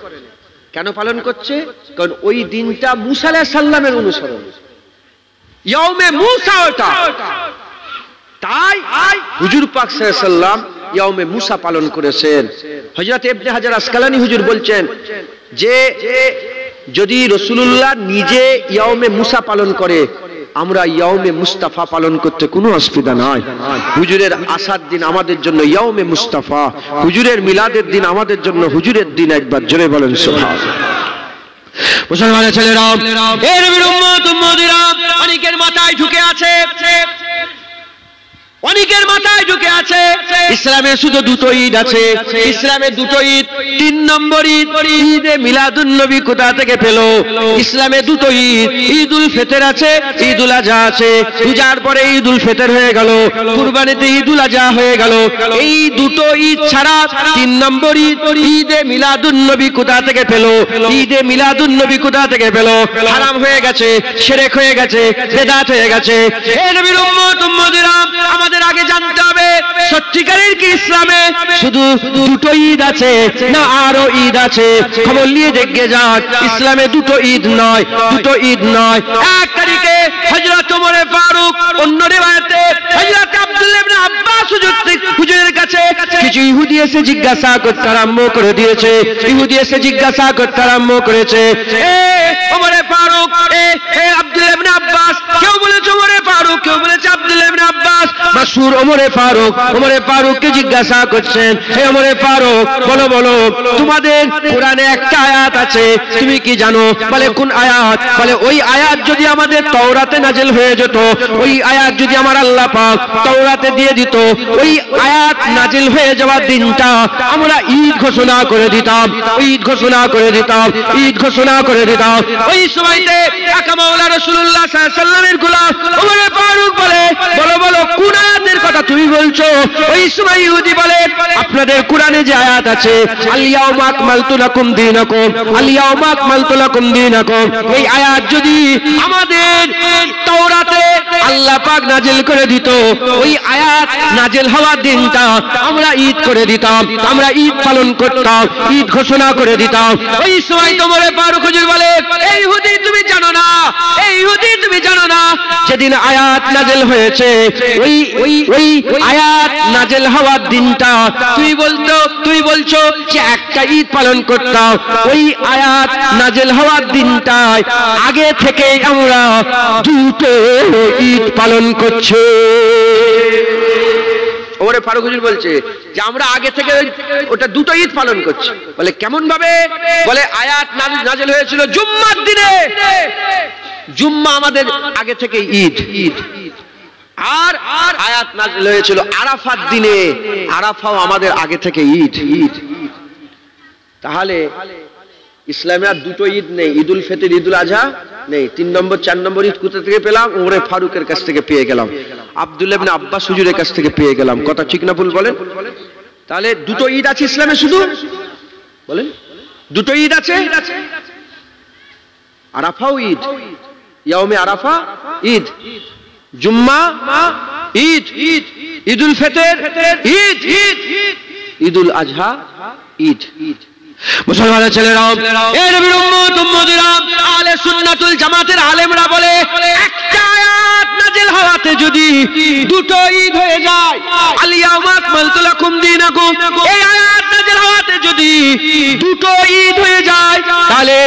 কেন পালন করছে? কারণ ওই দিনটা মুসা আলাইহিস সালামের অনুসরণ, ইয়াউমে মুসা ওটা। তাই হুজুর পাক সাল্লাল্লাহু আলাইহি সাল্লাম ইয়াউমে মুসা পালন করেছেন। হযরত ইবনে হাজার আসকালানী হুজুর বলছেন যে যদি রাসূলুল্লাহ নিজে ইয়াউমে মুসা পালন করে, আমরা ইয়াউমে মুস্তাফা পালন করতে কোনো অসুবিধা নাই। হুজুরের আসার দিন আমাদের জন্য ইয়াউমে মুস্তাফা, হুজুরের মিলাদের দিন আমাদের জন্য হুজুরের দিন। একবার জোরে বলেন সুবহানাল্লাহ। মুসলমানের ছেলেরা, এই নবীর উম্মত উম্মতিরা অনেকের মাথায় ঢুকে আছে, অনেকের মাথায় ঢুকে আছে ইসলামে শুধু দুটো ঈদ আছে। ইসলামে দুটো ঈদ, 3 নম্বর ঈদ ঈদে মিলাদুন নবী কোথা থেকে পেল? ইসলামে দুটো ঈদ, ঈদুল ফিতর আছে, ঈদুল আজহা আছে। পূজার পরে ঈদুল ফিতর হয়ে গেল, কুরবানিতে ঈদুল আজহা হয়ে গেল। এই দুটো ঈদ ছাড়া 3 নম্বর ঈদ ঈদে মিলাদুন নবী কোথা থেকে পেল? ঈদে মিলাদুন নবী কোথা থেকে পেল? হারাম হয়ে গেছে, শিরক হয়ে গেছে, বিদআত হয়ে গেছে। এই নবীর উম্মত উম্মতিরা, আমাদের আগে জানতে হবে সত্যিকারের কি ইসলামে শুধু দুটো ঈদ আছে না আরো ঈদ আছে? খবর নিয়ে দেখে যাক, ইসলামে দুটো ঈদ নয়, দুটো ঈদ নয়। 1 তারিখে হযরত ওমর ফারুক, অন্য রিওয়ায়াতে হযরত আব্দুল্লাহ ইবনে আব্বাস হুজুরের কাছে কিছু ইহুদি এসে জিজ্ঞাসা করতে আরম্ভ করে দিয়েছে। ইহুদি এসে জিজ্ঞাসা করতে আরম্ভ করেছে, এ ওমর ফারুক, এ আব্দুল্লাহ ইবনে আব্বাস, কেউ বলেছে ওমর ফারুক, কেউ বলেছে আব্দুল্লাহ ইবনে আব্বাস। মাসুর ওমরে ফারুককে জিজ্ঞাসা করছেন, হে ওমরে ফারুক, বলো বলো, তোমাদের কোরআনে একটা আয়াত আছে, তুমি কি জানো? বলে কোন আয়াত? বলে ওই আয়াত যদি আমাদের তাওরাতে নাজিল হয়ে যেত, ওই আয়াত যদি আমার আল্লাহ পাক তাওরাতে দিয়ে দিত, ওই আয়াত নাজিল হয়ে যাওয়ার দিনটা আমরা ঈদ ঘোষণা করে দিতাম, ঈদ ঘোষণা করে দিতাম, ঈদ ঘোষণা করে দিতাম। ওই সময়তে একা মাওলা রাসূলুল্লাহ সাল্লাল্লাহু আলাইহি ওয়াসাল্লামের গোলাম ওমরে ফারুক বলে, বলো বলো কোন আয়াতের কথা তুমি বলছো? ওই সময় ইহুদি বলে, আপনাদের কোরআনে যে আয়াত আছে, আল ইয়াউমা আকমালতু লাকুম দীনাকুম, আল ইয়াউমা আকমালতু লাকুম দীনাকুম, এই আয়াত যদি আমাদের তাওরাতে আল্লাহ পাক নাজিল করে দিত, ওই আয়াত নাজিল হওয়ার দিনটা আমরা ঈদ করে দিতাম, আমরা ঈদ পালন করতাম, ঈদ ঘোষণা করে দিতাম। ওই সময় ওমরে ফারুক হুজুর বলে, এই ইহুদি তুমি জানো না, এই ইহুদি তুমি জানো না, যেদিন আয়াত নাজিল হয়েছে ওই আয়াত নাজিল হওয়ার দিনটা তুমি বলছো যে একটা ঈদ পালন করতাম, ওই আয়াত নাজিল হওয়ার দিনটায় আগে থেকে আমরা দুটো ঈদ পালন করছি। ওমরে ফারুক হুজুর বলছে যে আমরা আগে থেকে ওটা দুটো ঈদ পালন করছি। বলে কেমন ভাবে? বলে আয়াত নাজিল হয়েছিল জুম্মার দিনে, জুম্মা আমাদের আগে থেকে ঈদ, আর আয়াত নাজিল হয়েছিল আরাফার দিনে, আরাফাও আমাদের আগে থেকে ঈদ। তাহলে ইসলামে আর দুটো ঈদ নেই, ঈদুল ফিতর, ঈদুল আজহা নেই। 3 নম্বর 4 নম্বর ঈদ কোথা থেকে পেলাম? ওমরে ফারুকের কাছ থেকে পেয়ে গেলাম, আব্দুল্লাহ ইবনে আব্বাস হুজুরের কাছ থেকে পেয়ে গেলাম। কথা ঠিক না ভুল বলেন? তাহলে দুটো ঈদ আছে ইসলামে শুধু, বলেন দুটো ঈদ আছে। আরাফাও ঈদ, ইয়াউমে আরাফা ঈদ, জুম্মা ঈদ, ঈদুল ফিতর ঈদ, ঈদুল আজহা ঈদ। মুসলমানের ছেলেরা, এই নবীর উম্মত উম্মতিরা, আহলে সুন্নাতুল জামাতের আলেমরা বলে একটা আয়াত নাজিল হওয়াতে যদি দুটো ঈদ হয়ে যায়, আল ইয়াউমা আকমালতু লাকুম দীনাকুম, এই আয়াত নাজিল হওয়াতে যদি দুটো ঈদ হয়ে যায়, তাহলে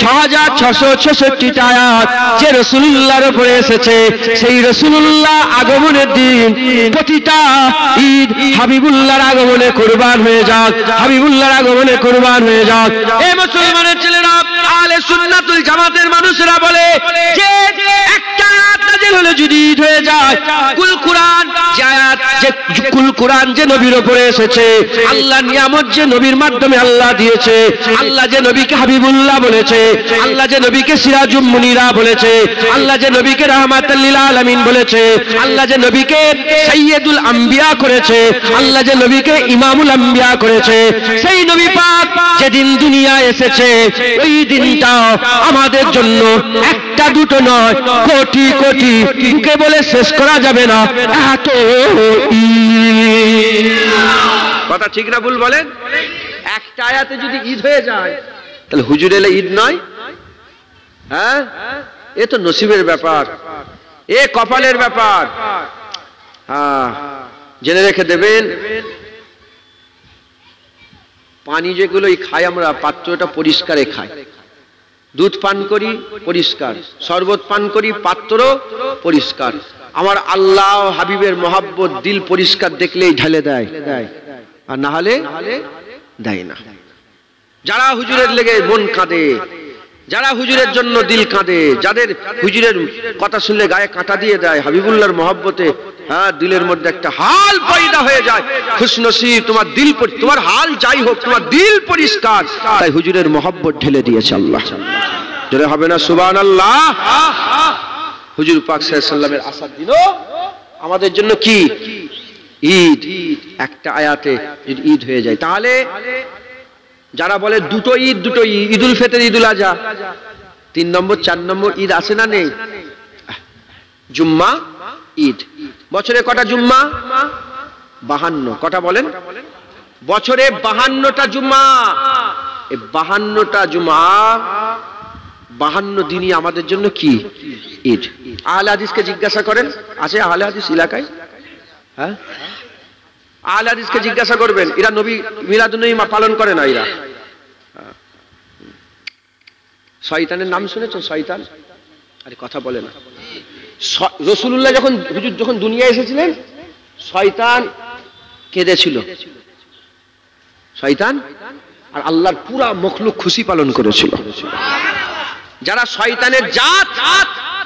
6666টা আয়াত যে রাসূলুল্লাহর উপরে এসেছে, সেই রাসূলুল্লাহ আগমনের দিন প্রতিটা ঈদ হাবিবুল্লাহর আগমনে কুরবান হয়ে যাক, হাবিবুল্লাহর আগমনে কুরবান হয়ে যাক। এই মুসলমানের ছেলেরা, আহলে সুন্নাতুল জামাতের মানুষেরা বলে যে একটা আয়াত নাজিল হলে যদি ঈদ হয়ে যায়, কুল কুরআন যে আয়াত যে কুল কুরআন যে নবীর উপরে এসেছে, আল্লাহ নিয়ামত যে নবীর মাধ্যমে আল্লাহ দিয়েছে, আল্লাহ যে নবীকে হাবিবুল্লাহ বলেছে, আল্লাহ যে নবীকে সিরাজুম মুনিরা বলেছে, আল্লাহ যে নবীকে রাহমাতাল লিল আলামিন বলেছে, আল্লাহ যে নবীকে সাইয়্যিদুল আম্বিয়া করেছে, আল্লাহ যে নবীকে ইমামুল আম্বিয়া করেছে, সেই নবী পাক যেদিন দুনিয়ায় এসেছে ওই দিনটা আমাদের জন্য একটা দুটো নয়, কোটি কোটি মুখে বলে শেষ করা যাবে না এত কথা। ঠিক না ভুল বলেন? একটা আয়াতে যদি ঈদ হয়ে যায় তাহলে হুজুর এলে ঈদ নয়? হ্যাঁ, এ তো নসিবের ব্যাপার, এ কপালের ব্যাপার। হ্যাঁ, জেনে রেখে দেবেন, পানি যেগুলোই খাই আমরা পাত্রটা পরিষ্কারে খাই, দুধ পান করি পরিষ্কার, শরবত পান করি পাত্র পরিষ্কার। আমার আল্লাহ হাবিবের মহাব্বত দিল পরিষ্কার দেখলেই ঢেলে দেয়, আর না হলে দেয় না। যারা হুজুরের লেগে মন কাঁদে, যারা হুজুরের জন্য দিল কাঁদে, যাদের হুজুরের কথা শুনলে গায়ে কাঁটা দিয়ে দেয়, হাবিবুল্লাহর মহব্বতে হ্যাঁ দিলের মধ্যে একটা হাল পয়দা হয়ে যায়, খুশনসিব তোমার দিল, তোমার হাল যাই হোক তোমার দিল পরিষ্কার, তাই হুজুরের মহব্বত ঢেলে দিয়েছে আল্লাহ। জোরে হবে না সুবহানাল্লাহ? হুজুর পাক সাল্লাল্লাহু আলাইহি ওয়াসাল্লামের আসার দিনও আমাদের জন্য কি ঈদ। একটা আয়াতে যদি ঈদ হয়ে যায়, তাহলে যারা বলে দুটো ঈদ, দুটো ঈদ, ঈদুল ফিতর, ঈদুল আজহা, 3 নম্বর 4 নম্বর ঈদ আছে না নেই? জুম্মা ঈদ। বছরে কটা জুম্মা? 52। কটা বলেন? বছরে 52টা জুম্মা। এই 52টা জুম্মা 52 দিনই আমাদের জন্য কি ঈদ। আহলে হাদিসকে জিজ্ঞাসা করেন, আছে আহলে হাদিস এলাকায়? হ্যাঁ, আহলে হাদিসকে জিজ্ঞাসা করবেন, এরা নবী মিলাদুন নবী পালন করে না। এরা শয়তানের নাম শুনেছেন? শয়তান, আরে কথা বলে না। রাসূলুল্লাহ হুজুর যখন দুনিয়ায় এসেছিলেন, শয়তান কেঁদেছিল। শয়তান আর আল্লাহর পুরা মখলুক খুশি পালন করেছিল। যারা শয়তানের জাত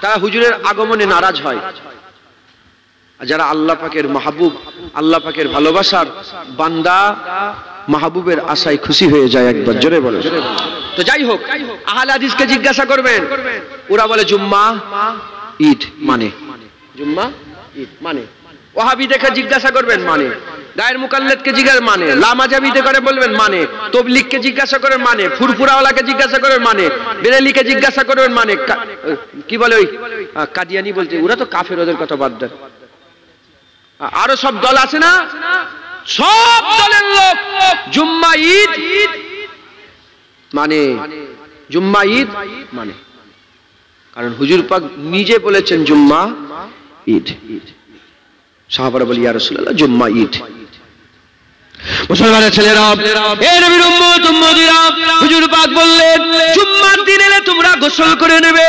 তারা হুজুরের আগমনে নারাজ হয়, আর যারা আল্লাহ পাকের মাহবুব, আল্লাহ পাকের ভালোবাসার বান্দা, মাহবুবের আশায় খুশি হয়ে যায়। একবার জোরে বলে। তো যাই হোক, আহলে হাদিসকে জিজ্ঞাসা করবেন, ওরা বলে জুম্মা ঈদ মানে, জুম্মা ঈদ মানে। ওয়াহাবিদেরকে জিজ্ঞাসা করবেন মানে, গায়ের মুকাল্লিদকে জিজ্ঞাসা মানে, লামাজাবিতে করে বলবেন মানে, তবলিগকে জিজ্ঞাসা করেন মানে, ফুরফুরাওয়ালাকে জিজ্ঞাসা করেন মানে, বেরেলিকে জিজ্ঞাসা করবেন মানে, কি বলে ওই কাদিয়ানি বলতে, ওরা তো কাফের, ওদের কথা বাদ দেন। আরো সব দল আছে না, সব দলের লোক জুম্মা ঈদ মানে, জুম্মা ঈদ মানে, কারণ হুজুর পাক নিজে বলেছেন জুম্মা ঈদ। সাহাবারা বলি ইয়া রাসূলুল্লাহ জুম্মা ঈদ। মুসলমানের ছেলেরা, এ নবীর উম্মত উম্মতিরা, হুজুর পাক বললেন জুম্মার দিন এলে তোমরা গোসল করে নেবে।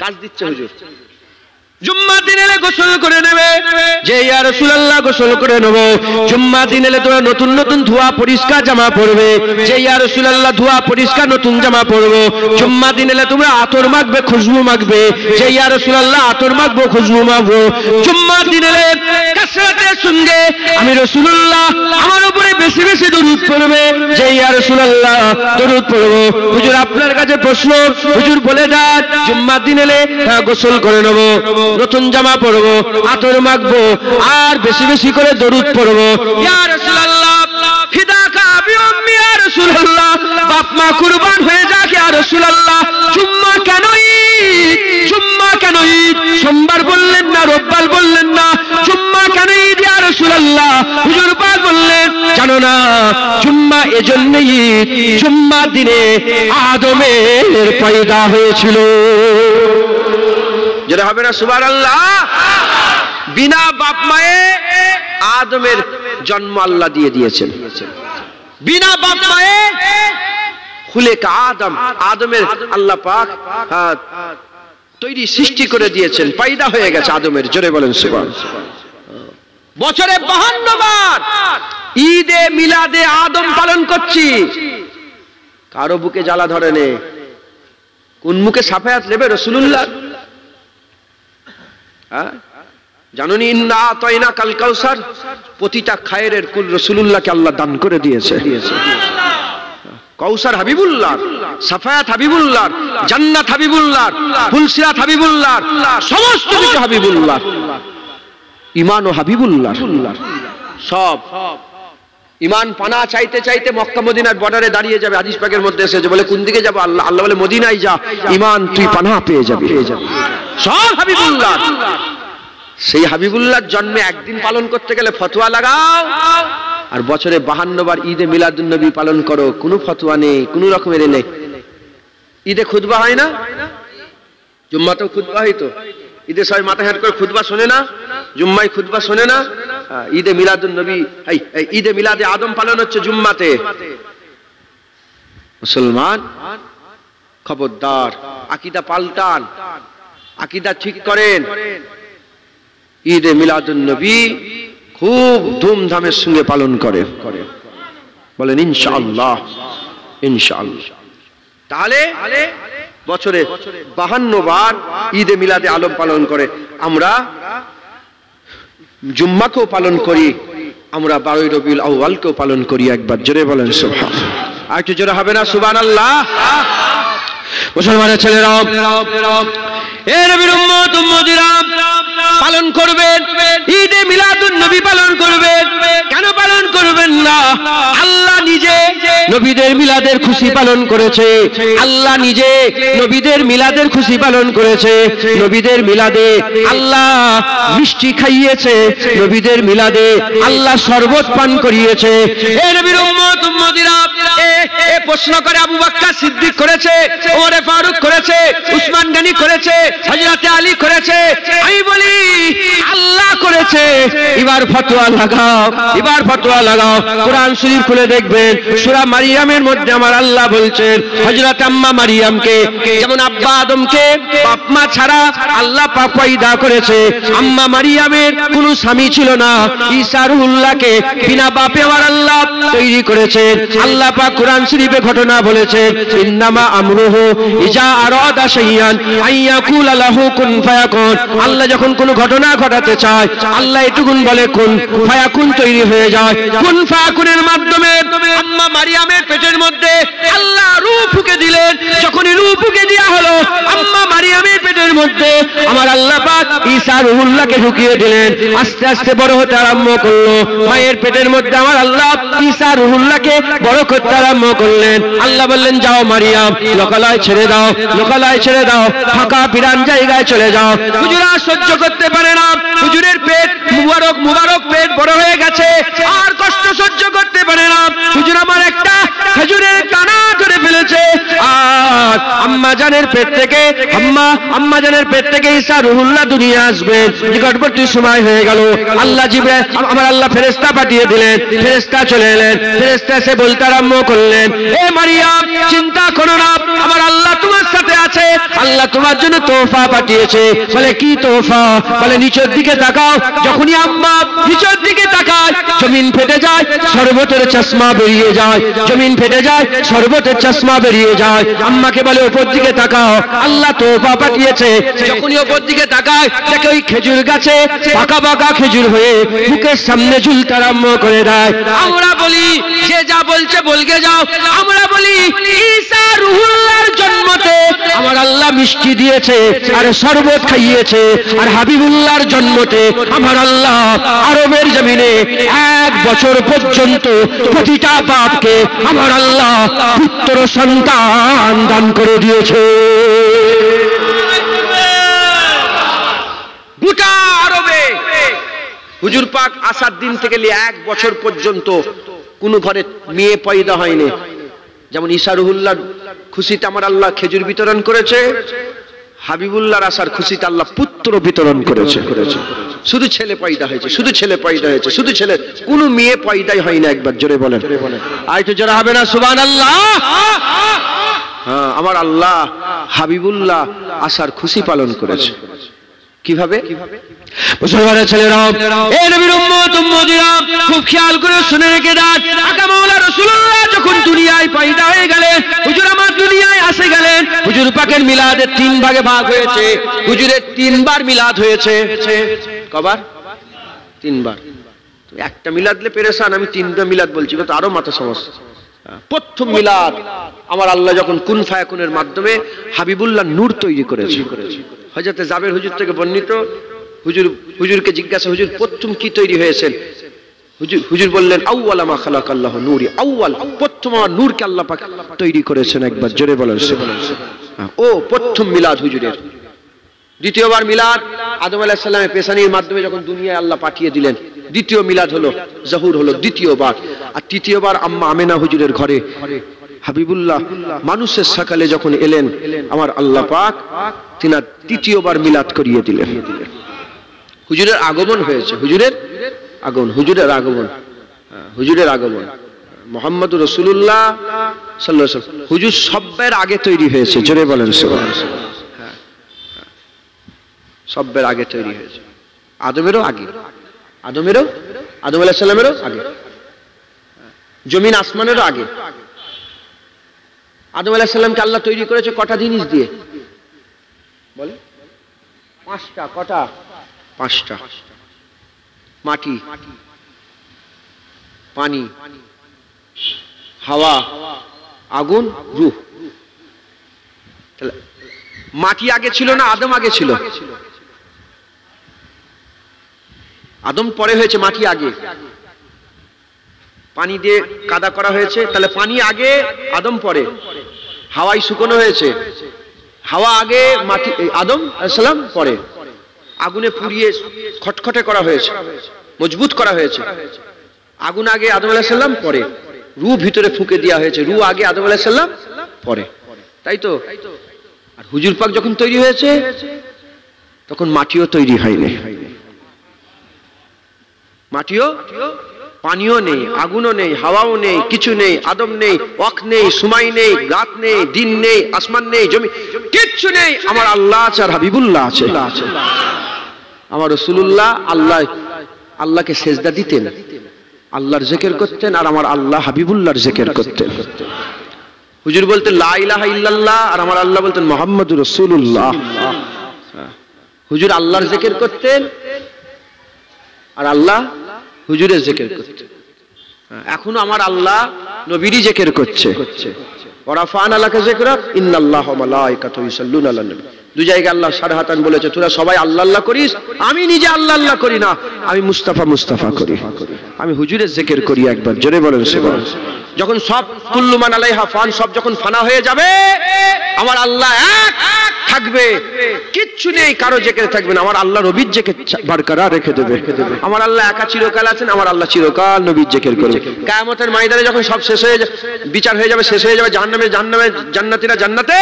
কাজ দিচ্ছে হুজুর, জুম্মার দিন এলে গোসল করে নেবে। যে ইয়া রাসূলুল্লাহ গোসল করে নেব। জুম্মার দিন এলে তোমরা নতুন নতুন ধোয়া পরিষ্কার জামা পরবে। যে ইয়া রাসূলুল্লাহ ধোয়া পরিষ্কার নতুন জামা পরবো। জুম্মার দিন এলে তোমরা আতর মাখবে, খুশবু মাখবে। যে ইয়া রাসূলুল্লাহ আতর মাখবো, খুশবু মাখবো। জুম্মার দিন এলে কাসরাতের সঙ্গে আমি রাসূলুল্লাহ আমার উপরে বেশি বেশি দরুদ পড়বে। যে ইয়া রাসূলুল্লাহ দরুদ পড়বো। হুজুর আপনার কাছে প্রশ্ন, হুজুর বলে দেন জুম্মার দিন এলে গোসল করে নেব, নতুন জামা পরবো, আতর মাখবো, আর বেশি বেশি করে দরুদ পড়বো। ইয়া রাসূলুল্লাহ ফিদাকা আবি উম্মি, ইয়া রাসূলুল্লাহ বাপ মা কুরবান হয়ে যাক ইয়া রাসূলুল্লাহ। জুম্মা কেন ঈদ? জুম্মা কেন ঈদ? সোমবার বললেন না, রোববার বললেন না, জুম্মা কেন ঈদ ইয়া রাসূলুল্লাহ? হুজুর পাক বললেন জানো না, জুম্মা এজন্যই ঈদ, জুম্মার দিনে আদমের পয়দা হয়েছিল। যেটা হবে না সুবহানাল্লাহ? বিনা বাপ মায়ে আদমের জন্ম আল্লাহ দিয়ে দিয়েছেন। বিনা বাপ মায়ে খুলেকা আদম, আদমের আল্লাহ পাক তৈরি সৃষ্টি করে দিয়েছেন, পয়দা হয়ে গেছে আদমের। জোরে বলেন সুবহানাল্লাহ। বছরে 52 বার ঈদে মিলাদে আদম পালন করছি। কারো বুকে জ্বালা ধরে নে? কোন মুখে সাফায়াত নেবে রাসূলুল্লাহ? জানুনি ইন্না আতাইনা কাল কাউসার, প্রতিটা খায়েরের কুল রাসূলুল্লাহকে আল্লাহ দান করে দিয়েছে। কাউসার হাবিবুল্লাহ, সাফায়াত হাবিবুল্লাহ, জান্নাত হাবিবুল্লাহ, ফুলসিরাত হাবিবুল্লাহ, সমস্ত কিছু হাবিবুল্লাহ, ঈমান ও হাবিবুল্লাহ সব। ঈমান পানা চাইতে চাইতে মক্কা মদিনার বর্ডারে দাঁড়িয়ে যাবে, হাদিস পাকের মধ্যে এসেছে, বলে কোন দিকে যাব? আল্লাহ আল্লাহ বলে মদিনায় যা, ঈমান তুই পানা পেয়ে যাবি, সব হাবিবুল্লাহ। সেই হাবিবুল্লাহর জন্মে একদিন পালন করতে গেলে ফতোয়া লাগাও, আর বছরে 52 বার ঈদে মিলাদুন নবী পালন করো, কোনো ফতোয়া নেই, কোনো রকমের নেই। ঈদে খুতবা হয় না? জুম্মাতেও খুতবা হয় তো? ঈদে সবাই মাথা হেঁট করে খুতবা শোনে না? জুম্মায় খুতবা শোনে না? ঈদে মিলাদুন নবী, ঈদে মিলাদে আদম পালন হচ্ছে জুম্মাতে। মুসলমান খবরদার, আকীদা পাল্টান, আকীদা ঠিক করেন। ঈদে মিলাদুন নবী খুব ধুমধামের সঙ্গে পালন করে, বলেন ইনশাআল্লাহ, ইনশাআল্লাহ। তাহলে বছরে 52 বার ঈদে মিলাদে আলম পালন করে। আমরা জুম্মাকেও পালন করি, আমরা 12 রবিউল আউয়ালকেও পালন করি। একবার জোরে বলেন সুবহানাল্লাহ। আর একটু জোরে হবে না সুবহানাল্লাহ? মুসলমানের ছেলেরা, এ নবীর উম্মত উম্মতিরা, পালন করবেন ঈদে মিলাদুন নবী, পালন করবেন। কেন পালন করবেন না? আল্লাহ নিজে নবীদের মিলাদের খুশি পালন করেছে, আল্লাহ নিজে নবীদের মিলাদের খুশি পালন করেছে। নবীদের মিলাদে আল্লাহ মিষ্টি খাইয়েছে, নবীদের মিলাদে আল্লাহ শরবত পান করিয়েছে। এ নবীর উম্মত উম্মতিরা, এ প্রশ্ন করে আবু বকর সিদ্দিক করেছে, ওমর ফারুক করেছে, উসমান গনি করেছে, হযরত আলী করেছে। আমি বলি আল্লাহ করেছে। এবার ফতোয়া লাগাও, এবার ফতোয়া লাগাও। কোরআন শরীফ খুলে দেখবেন, সূরা মারিয়ামের মধ্যে আমার আল্লাহ বলছেন, হযরত আম্মা মারিয়ামকে যেমন আব্বা আদমকে বাপ মা ছাড়া আল্লাহ পাক পয়দা করেছে, আম্মা মারিয়ামের কোনো স্বামী ছিল না। ঈসা রুহুল্লাহকে বিনা বাপে আমার আল্লাহ তৈরি করেছেন। আল্লাহ পাক কোরআন শরীফে ঘটনা বলেছেন, ইন্নামা আমরুহু ইজা আরাদা শাইআন আইয়াকুলা লাহু কুন ফায়াকুন। আল্লাহ যখন কোনো ঘটনা ঘটাতে চায়, আল্লাহ এটুকুন বলে কুন ফায়াকুন, তৈরি হয়ে যায়। কুন ফায়াকুনের মাধ্যমে আম্মা মারিয়ামের পেটের মধ্যে আল্লাহ রূহ ফুঁকে দিলেন। যখনই রূহ ফুঁকে দেওয়া হলো আম্মা মারিয়ামের পেটের মধ্যে, আমার আল্লাহ পাক ঈসা রুহুল্লাহকে ঢুকিয়ে দিলেন। আস্তে আস্তে বড় হতে আরম্ভ করলো। মায়ের পেটের মধ্যে আমার আল্লাহ ঈসা রুহুল্লাহকে বড় করতে আরম্ভ করলেন। আল্লাহ বললেন, যাও মারিয়াম, লোকালয় ছেড়ে দাও, লোকালয় ছেড়ে দাও, ফাঁকা বিরান জায়গায় চলে যাও। হুজুরা সহ্য করতে পারে না, হুজুরের পেট মুবারক মুবারক পেট বড় হয়ে গেছে, আর কষ্ট সহ্য করতে পারে না। হুজুর আমার একটা খেজুরের কানা ধরে ফেলেছে। আর আম্মা জানের পেট থেকে আম্মা জানের পেট থেকে ঈসা রুহুল্লাহ দুনিয়া আসবে। নিকটবর্তী সময় হয়ে গেল। আল্লাহ জিবরাইল, আমার আল্লাহ ফেরেশতা পাঠিয়ে দিলেন। ফেরেশতা চলে এলেন। ফেরেশতা এসে বলতে আরম্ভ করলেন, এ মারিয়াম, চিন্তা করো না, আমার আল্লাহ তোমার সাথে আছে। আল্লাহ তোমার জন্য তোহফা পাঠিয়েছে। বলে কি তোহফা? বলে নিচের দিকে তাকাও। যখনই আম্মা নিচের দিকে তাকায়, জমিন ফেটে যায়, শরবতের চশমা বেরিয়ে যায়। জমিন ফেটে যায়, শরবতের চশমা বেরিয়ে যায়। আম্মাকে বলে উপর দিকে তাকাও, আল্লাহ তোহফা পাঠিয়েছে। যখনই উপর দিকে তাকায়, দেখে ওই খেজুর গাছে পাকা পাকা খেজুর হয়ে বুকের সামনে ঝুলতে আরম্ভ করে দেয়। আমরা বলি, যে যা বলছে বলকে যাও। আমরা বলি ঈসা রুহুল্লাহর জন্মতে আমার আল্লাহ মিষ্টি দিয়েছে আর শরবত খাইয়েছে, আর হাবিবুল্লাহর জন্মতে আমার আল্লাহ আরবের জমিনে 1 বছর পর্যন্ত প্রতিটা বাপকে আমার আল্লাহ পুত্র সন্তান দান করে দিয়েছে। গোটা আরবে হুজুর পাক আসার দিন থেকে 1 বছর পর্যন্ত কোন ঘরে মেয়ে পয়দা হয়নি। যেমন ঈসা রুহুল্লাহর খুশিতে আমার আল্লাহ খেজুর বিতরণ করেছে, হাবিবুল্লাহর আসার খুশিতে আল্লাহ পুত্র বিতরণ করেছে। শুধু ছেলে পয়দা হয়েছে, শুধু ছেলে পয়দা হয়েছে, শুধু ছেলে, কোনো মেয়ে পয়দাই হয় না। একবার জোরে বলেন, আর একটু জোরে হবে না সুবহানাল্লাহ? হ্যাঁ, আমার আল্লাহ হাবিবুল্লাহ আসার খুশি পালন করেছে। কিভাবে? মুসলমানের ছেলেরা, এই নবীর উম্মত উম্মতিরা, খুব খেয়াল করে শুনে রেখে দেন। আকা মাওলা রাসূলুল্লাহ যখন দুনিয়ায় পয়দা হয়ে গেলেন, হুজুর আমার দুনিয়ায় আসে গেলেন। হুজুর পাকের মিলাদের 3 ভাগে ভাগ হয়েছে। হুজুরের 3 বার মিলাদ হয়েছে। কবার? 3 বার। একটা মিলাদলে পেরেশান, আমি 3টা মিলাদ বলছি, তো আরো মাথা সমস্যা। প্রথম মিলাদ আমার আল্লাহ যখন কুন ফায়াকুনের মাধ্যমে হাবিবুল্লাহ নূর তৈরি করেছে। হযরত জাবের হুজুর থেকে বর্ণিত, হুজুরকে জিজ্ঞাসা, হুজুর প্রথম কি তৈরি হয়েছেন? হুজুর বললেন আউয়ালা মা খালাকাল্লাহু নূরি, আউয়াল প্রথম আমার নূরকে আল্লাহ পাক তৈরি করেছেন। একবার জোরে বলেন সুবহানাল্লাহ। ও প্রথম মিলাদ হুজুরের। দ্বিতীয়বার মিলাদ আদম আলাইহিস সালামের পেশানির মাধ্যমে যখন দুনিয়ায় আল্লাহ পাঠিয়ে দিলেন, দ্বিতীয় মিলাদ হলো, জহুর হলো দ্বিতীয়বার। আর তৃতীয়বার আম্মা আমেনা হুজুরের ঘরে হাবিবুল্লাহ মানুষের সকালে যখন এলেন, আমার আল্লাহ পাক তিনার তৃতীয়বার মিলাদ করিয়ে দিলেন। হুজুরের আগমন হয়েছে, হুজুরের আগমন, হুজুরের আগমন, হুজুরের আগমন মুহাম্মদুর রাসূলুল্লাহ সাল্লাল্লাহু আলাইহি ওয়াসাল্লাম। হুজুর সবের আগে তৈরি হয়েছে, জোরে বলেন সুবহানাল্লাহ। সবের আগে তৈরি হয়েছে, আদমেরও আগে, আদম আলাইহিস সালামেরও আগে, জমিন আসমানেরও আগে। আদম আলাইহিস সালামকে আল্লাহ তৈরি করেছে কটা জিনিস দিয়ে? বলে 5টা। কটা? 5টা। মাটি, পানি, হাওয়া, আগুন, রূহ। মাটি আগে ছিল না আদম আগে ছিল? আদম পরে হয়েছে, মাটি আগে। পানি দিয়ে কাদা করা হয়েছে, তাহলে পানি আগে, আদম পরে। হাওয়াই শুকনো হয়েছে, হাওয়া আগে, মাটি আদম আলাইহিস সালাম পরে। আগুনে পুড়িয়ে খটখটে করা হয়েছে, মজবুত করা হয়েছে, আগুন আগে, আদম আলাইহিস সালাম পরে। রূহ ভিতরে ফুঁকে দেওয়া হয়েছে, রূহ আগে, আদম আলাইহিস সালাম পরে। তাই তো? আর হুজুর পাক যখন তৈরি হয়েছে তখন মাটিও তৈরি হয়নি, মাটিও, পানিও নেই, আগুনও নেই, হাওয়াও নেই, কিছু নেই, আদম নেই, ওয়াক নেই, সময় নেই, রাত নেই, দিন নেই, আসমান নেই, জমি, কিচ্ছু নেই। আমার আল্লাহ আছে আর হাবিবুল্লাহ আছে। আমার রাসূলুল্লাহ আল্লাহকে সেজদা দিতেন, আল্লাহর জিকির করতেন, আর আমার আল্লাহ হাবিবুল্লাহর জিকির করতেন। হুজুর বলতেন লা ইলাহা ইল্লাল্লাহ, আর আমার আল্লাহ বলতেন মুহাম্মাদুর রাসূলুল্লাহ। হুজুর আল্লাহর জিকির করতেন আর আল্লাহ হুজুরের জিকির করতেন। এখনো আমার আল্লাহ নবীরই জিকির করছে। ওয়ারাফা'না লাকা যিকরাক ইন্নাল্লাহা ওয়া মালাইকাতুহু ইউসাল্লুনা আলান নবী। দুই জায়গায় আল্লাহ সারাহাতান বলেছে, তোরা সবাই আল্লাহ আল্লাহ করিস, আমি নিজে আল্লাহ আল্লাহ করি না, আমি মুস্তাফা করি, আমি হুজুরের জিকির করি। একবার জোরে বলেন সুবহানাল্লাহ। যখন সব কুল্লু মান আলাইহা ফান, সব যখন ফানা হয়ে যাবে, আমার আল্লাহ এক থাকবে, কিচ্ছু নেই, কারো জিকির থাকবে না, আমার আল্লাহ নবীর জিকির বরকরার রেখে দেবে। আমার আল্লাহ একা চিরকাল আছেন, আমার আল্লাহ চিরকাল নবীর জিকির করবে। কিয়ামতের ময়দানে যখন সব শেষ হয়ে যাবে, বিচার হয়ে যাবে, শেষ হয়ে যাবে, জাহান্নামে জাহান্নামে, জান্নাতীরা জান্নাতে,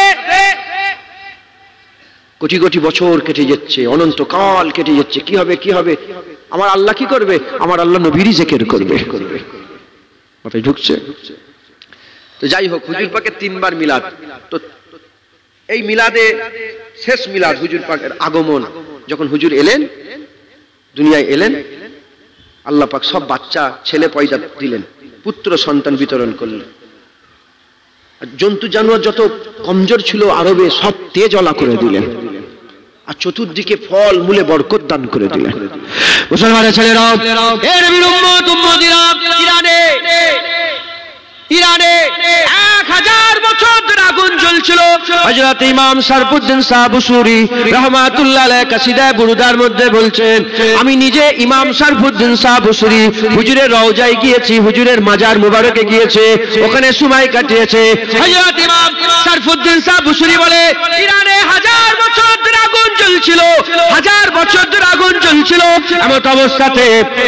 কোটি কোটি বছর কেটে যাচ্ছে, অনন্তকাল কেটে যাচ্ছে, কি হবে কি হবে? আমার আল্লাহ কি করবে? আমার আল্লাহ নবীরই জিকির করবে। মাথায় ঢুকছে? তো যাই হোক, হুজুর পাকের 3 বার মিলাদ। তো এই মিলাদে শেষ মিলাদ হুজুর পাকের আগমন, যখন হুজুর এলেন, দুনিয়ায় এলেন, আল্লাহ পাক সব বাচ্চা ছেলে পয়দা দিলেন, পুত্র সন্তান বিতরণ করলেন। জন্তু জানোয়ার যত কমজোর ছিল আরবে সব তেজওয়ালা করে দিলেন, আর চতুর্দিকে ফল মূলে বরকত দান করে দিলেন। মুসলমানের ছেলেরা, এর নবীর উম্মত উম্মতিরা, ইরানে 1000 বছর ধরে আগুন জ্বলছিল। হযরত ইমাম শরফুদ্দীন সাহেব বুসুরি রাহমাতুল্লাহ আলাইহি কাসিদা বুরুদার মধ্যে বলছেন, আমি নিজে ইমাম শরফুদ্দীন সাহেব বুসুরি হুজুরের রওজায় গিয়েছি, হুজুরের মাজার মুবারকে গিয়েছে, ওখানে সময় কাটিয়েছে। হযরত ইমাম শরফুদ্দীন সাহেব বুসুরি বলে, ইরানে 1000 বছর ধরে আগুন জ্বলছিল, 1000 বছর ধরে আগুন জ্বলছিল। এমন অবস্থাতে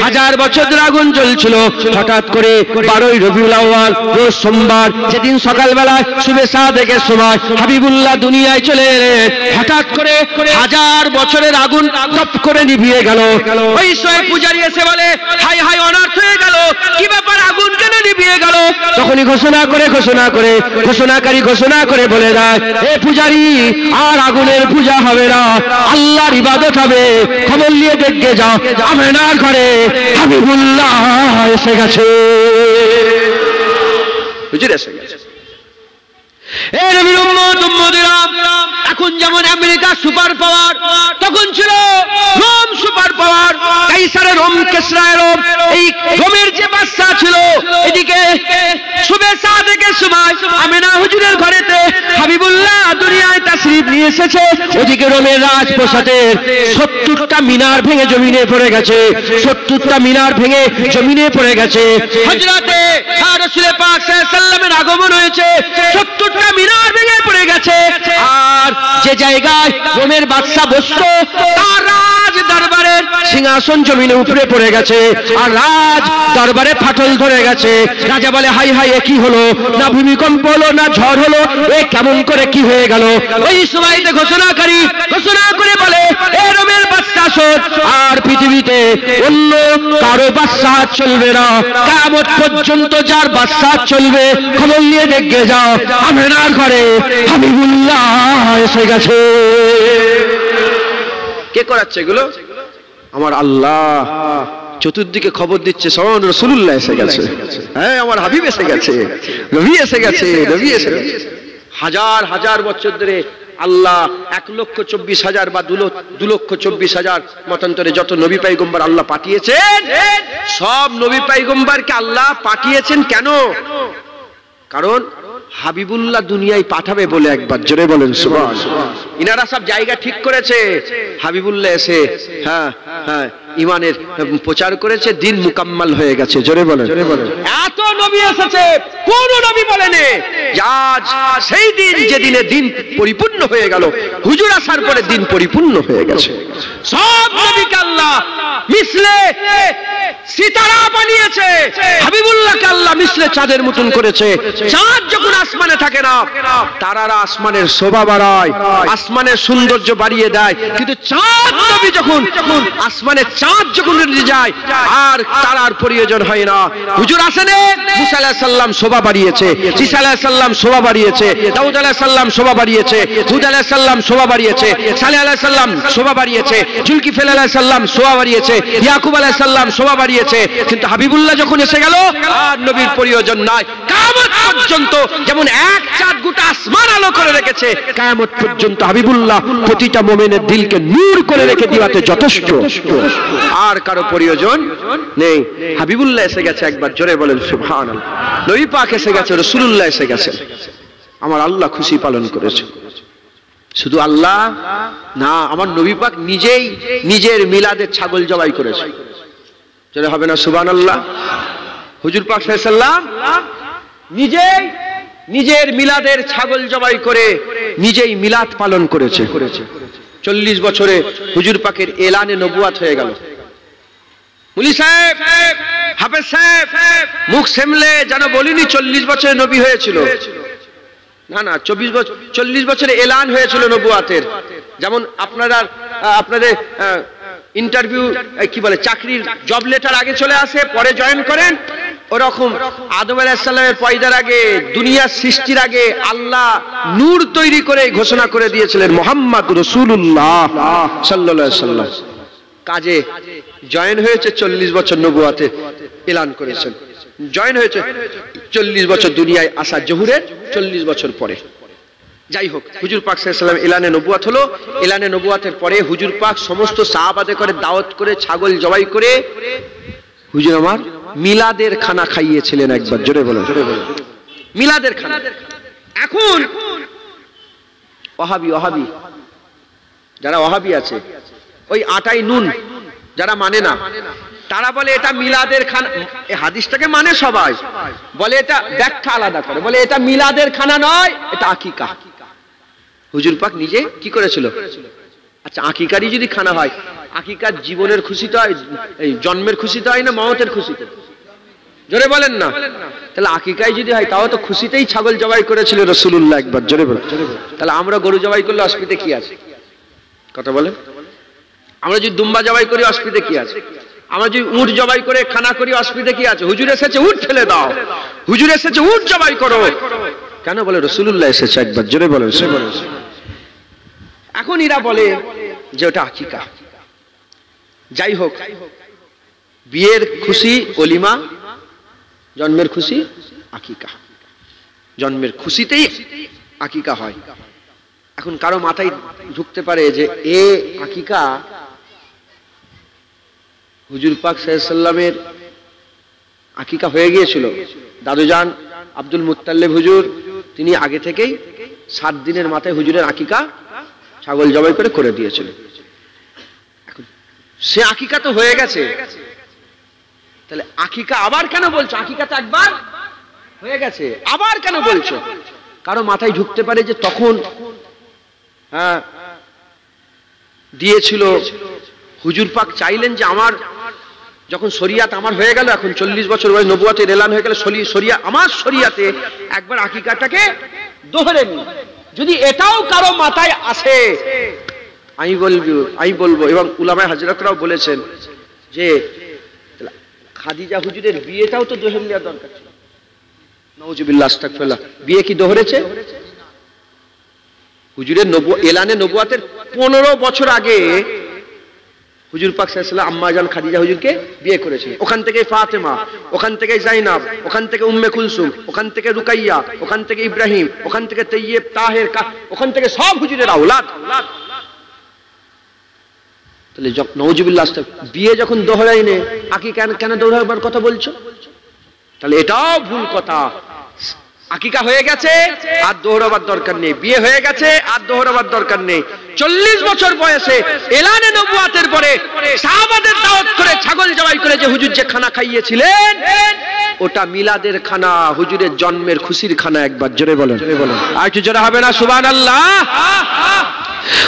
1000 বছর ধরে আগুন জ্বলছিল, হঠাৎ করে 12ই রবিউল আউয়াল রোজ সোমবার, যেদিন সকালবেলা সুবে সাদেকের সময় হাবিবুল্লাহ দুনিয়ায় চলে এলেন, হঠাৎ করে 1000 বছরের আগুন টপ করে নিভিয়ে গেল। ওই সময় পূজারী এসে বলে, হাই হাই, অনর্থ হয়ে গেল, কি ব্যাপার, আগুন কেন নিভিয়ে গেল? তখনই ঘোষণাকারী ঘোষণা করে বলে দেয়, এ পূজারী, আর আগুনের পূজা হবে না, আল্লাহর ইবাদত হবে। খবর নিয়ে দেখে যাও, আমেনার ঘরে হাবিবুল্লাহ এসে গেছে। হুজুর এসে গেছে। এই নবীর উম্মত উম্মতিরা, এখন যেমন আমেরিকা সুপার পাওয়ার, তখন ছিল রোম সুপার পাওয়ার। কাইসারের রোম, কেসরার রোম, এই রোমের যে বাদশা ছিল, এদিকে সুবে সাদেকের সময় আমেনা হুজুরের ঘরেতে হাবিবুল্লাহ দুনিয়ায় তাশরীফ নিয়ে এসেছে। ওদিকে রোমের রাজপ্রাসাদের 70টা মিনার ভেঙে জমিনে পড়ে গেছে, 70টা মিনার ভেঙে জমিনে পড়ে গেছে। হযরতে রাসূল পাক সাল্লাল্লাহু আলাইহি সাল্লামের আগমন হয়েছে, 70টা মিনার ভেঙে পড়ে গেছে। আর যে জায়গায় রোমের বাদশা বসতো, তার রাজ দরবারের সিংহাসন জমিনে উপরে পড়ে গেছে, আর রাজ দরবারে ফাটল ধরে গেছে। রাজা বলে, হাই হাই, এ কি হলো? না ভূমিকম্প হলো, না ঝড় হলো, এ কেমন করে কি হয়ে গেল? ওই সময়তে ঘোষণাকারী ঘোষণা করে বলে, এ রোমের বাদশা শোন, আর পৃথিবীতে অন্য কারো বাদশা চলবে না, কিয়ামত পর্যন্ত যার বাদশা চলবে। খবর নিয়ে দেখে যাও, আমেনার ঘরে হাবিবুল্লাহ এসে গেছে। কে করাচ্ছে এগুলো? আমার আল্লাহ চতুর্দিকে খবর দিচ্ছে, স্বয়ং রাসূলুল্লাহ এসে গেছে। হ্যাঁ, আমার হাবিব এসে গেছে, নবী এসে গেছে, নবী এসে গেছে। হাজার হাজার বছর ধরে আল্লাহ 1,24,000 বা 2,24,000 মতান্তরে যত নবী পয়গম্বর আল্লাহ পাঠিয়েছেন, সব নবী পয়গম্বরকে আল্লাহ পাঠিয়েছেন কেন? কারণ হাবিবুল্লাহ দুনিয়ায় পাঠাবে বলে। একবার জোরে বলেন সুবহানাল্লাহ। ইনারা সব জায়গা ঠিক করেছে, হাবিবুল্লাহ এসে হ্যাঁ হ্যাঁ ইমানের প্রচার করেছে, দিন মুকাম্মাল হয়ে গেছে। জোরে বলেন। এত নবী এসেছে, কোন নবী বলেনি আজ সেই দিন যেদিনে দিন পরিপূর্ণ হয়ে গেল, হুজুর আসার পরে দিন পরিপূর্ণ হয়ে গেছে। সব নবীকে আল্লাহ মিসলে সিতারা বানিয়েছে, হাবিবুল্লাহকে আল্লাহ মিসলে চাঁদের মতন করেছে। চাঁদ যখন আসমানে থাকে না, তারারা আসমানের শোভা বাড়ায়, আসমানের সৌন্দর্য বাড়িয়ে দেয়, কিন্তু চাঁদ নবী যখন আসমানে চাঁদ যখন যায়, আর তারার প্রয়োজন হয় না। হুজুর আসেন, মুসা আলাইহিস সালাম শোভা বাড়িয়েছে, ঈসা আলাইহিস সালাম শোভা বাড়িয়েছে, দাউদ আলাইহিস সালাম শোভা বাড়িয়েছে, হুদ আলাইহিস সালাম শোভা বাড়িয়েছে, সালেহ আলাইহিস সালাম শোভা বাড়িয়েছে, জুলকিফল আলাইহিস সালাম শোভা বাড়িয়েছে, ইয়াকুব আলাইহিস সালাম শোভা বাড়িয়েছে। কিন্তু হাবিবুল্লাহ যখন এসে গেল, আর নবীর প্রয়োজন নাই। কিয়ামত পর্যন্ত যেমন এক চাঁদ গোটা আসমান আলো করে রেখেছে, কিয়ামত পর্যন্ত হাবিবুল্লাহ প্রতিটা মুমিনের দিলকে নূর করে রেখে দিওয়াতে যথেষ্ট, আর কারো প্রয়োজন নেই। হাবিবুল্লাহ এসে গেছে, একবার জোরে বলেন সুবহানাল্লাহ। নবী পাক এসে গেছে, রাসূলুল্লাহ এসে গেছে। আমার আল্লাহ খুশি পালন করেছে। শুধু আল্লাহ না, আমার নবী পাক নিজেই নিজের মিলাদের ছাগল জবাই করেছে। জোরে হবে না সুবহানাল্লাহ? হুজুর পাক সাল্লাল্লাহু আলাইহি সাল্লাম নিজেই নিজের মিলাদের ছাগল জবাই করে নিজেই মিলাদ পালন করেছে। 40 বছরে হুজুর পাকের এলানে নবুয়াত হয়ে গেল। মুলি সাহেব, হাফেজ সাহেব মুখ সেমলে যেন বলিনি 40 বছরে নবী হয়েছিল। না না, 40 বছরে এলান হয়েছিল নবুয়াতের। যেমন আপনাদের ইন্টারভিউ কি বলে, চাকরির জব লেটার আগে চলে আসে, পরে জয়েন করেন, ওরকম আদম আলাইহিস সালামের পয়দার আগে, দুনিয়ার সৃষ্টির আগে আল্লাহ নূর তৈরি করে ঘোষণা করে দিয়েছিলেন মুহাম্মদ রাসূলুল্লাহ সাল্লাল্লাহু আলাইহি সাল্লাম। কাজে জয়েন হয়েছে 40 বছর নবুয়াতে এলান করেছেন। জয়েন হয়েছে 40 বছর দুনিয়ায় আসা জহুরের 40 বছর পরে। যাই হোক, হুজুর পাক সাল্লাল্লাহু আলাইহি ওয়াসাল্লাম এলানে নবুয়াত হলো। এলানে নবুয়াতের পরে হুজুর পাক সমস্ত সাহাবাদের করে দাওয়াত করে ছাগল জবাই করে হুজুর আমার মিলাদের খানা খাইয়েছিলেন। একবার জোরে বলেন মিলাদের খানা। এখন ওয়াহাবি যারা ওয়াহাবি আছে, ওই আটাই নুন যারা মানে না, তারা বলে এটা মিলাদের খানা। এই হাদিসটাকে মানে সবাই, বলে এটা ব্যাখ্যা আলাদা করে, বলে এটা মিলাদের খানা নয়, এটা আকিকা। হুজুর পাক নিজে কি করেছিল? আচ্ছা, আকিকারই যদি খানা হয়, আকিকার জীবনের খুশিতে হয়, এই জন্মের খুশিতে হয় না মওতের খুশিতে? জোরে বলেন না। তাহলে আকিকায় যদি হয়, তাও তো খুশিতেই ছাগল জবাই করেছিল রাসূলুল্লাহ। একবার জোরে বলেন। তাহলে আমরা গরু জবাই করলে অসুবিধা কি আছে? কথা বলেন। আমরা যদি দুম্বা জবাই করি অসুবিধা কি আছে? আমরা যদি উট জবাই করে খানা করি অসুবিধা কি আছে? হুজুর এসেছে উট ফেলে দাও, হুজুর এসেছে উট জবাই করো। কেন? বলে রাসূলুল্লাহ এসেছে। একবার জোরে বলেন। এখন এরা বলে যে ওটা আকিকা। যাই হোক, বিয়ের খুশি অলিমা, জন্মের খুশি আকিকা। জন্মের খুশিতেই আকিকা হয়। এখন কারো মাথায় ঢুকতে পারে যে এ আকিকা হুজুর পাক সাল্লাল্লাহু আলাইহি ওয়াসাল্লামের আকিকা হয়ে গিয়েছিল। দাদুজান আব্দুল মুত্তালিব হুজুর তিনি আগে থেকেই 7 দিনের মাথায় হুজুরের আকিকা ছাগল জবাই করে দিয়েছিল। এখন সে আকিকা তো হয়ে গেছে, তাহলে আকিকা আবার কেন বলছো? আকিকা তো একবার হয়ে গেছে, আবার কেন বলছো? কারো মাথায় ঢুকতে পারে যে তখন দিয়েছিল, হুজুর পাক চাইলেন যে আমার যখন শরিয়াত আমার হয়ে গেল, এখন 40 বছর বয়স, নবুয়তের এলান হয়ে গেল, আমার শরিয়াতে একবার আকিকাটাকে দোহরে নি। যদি এটাও কারো মাথায় আসে, আমি বলবো এবং উলামায়ে হযরতরাও বলেছেন যে খাদিজা হুজুরের বিয়েটাও তো দোহরে নেওয়া দরকার ছিল। নাউজুবিল্লাহ, আস্তাগফিরুল্লাহ। বিয়ে কি দোহরেছে? হুজুরের এলানে নবুয়তের 15 বছর আগে হুজুর পাক সাল্লাল্লাহু আলাইহি ওয়াসাল্লাম আম্মা জান খাদিজা হুজুরকে বিয়ে করেছিলেন। ওখান থেকে ফাতেমা, ওখান থেকে জাইনাব, ওখান থেকে উম্মে কুলসুম, ওখান থেকে রুকাইয়া, ওখান থেকে ইব্রাহিম, ওখান থেকে তাইয়্যিব, তাহের, ওখান থেকে সব হুজুরের আওলাদ। তাহলে নাউজুবিল্লাহ, বিয়ে যখন দোহরাইনে আকিকা কেন দোহরাবার কথা বলছো? তাহলে এটাও ভুল কথা। আকিকা হয়ে গেছে আর দোহরাবার দরকার নেই, বিয়ে হয়ে গেছে আর দোহরাবার দরকার নেই। 40 বছর বয়সে এলানে নবুয়তের পরে সাহাবাদের দাওয়াত করে ছাগল জবাই করে যে হুজুর যে খানা খাইয়েছিলেন, ওটা মিলাদের খানা, হুজুরের জন্মের খুশির খানা। একবার জোরে বলেন, আর একটু জোরে হবে না? সুবহানাল্লাহ।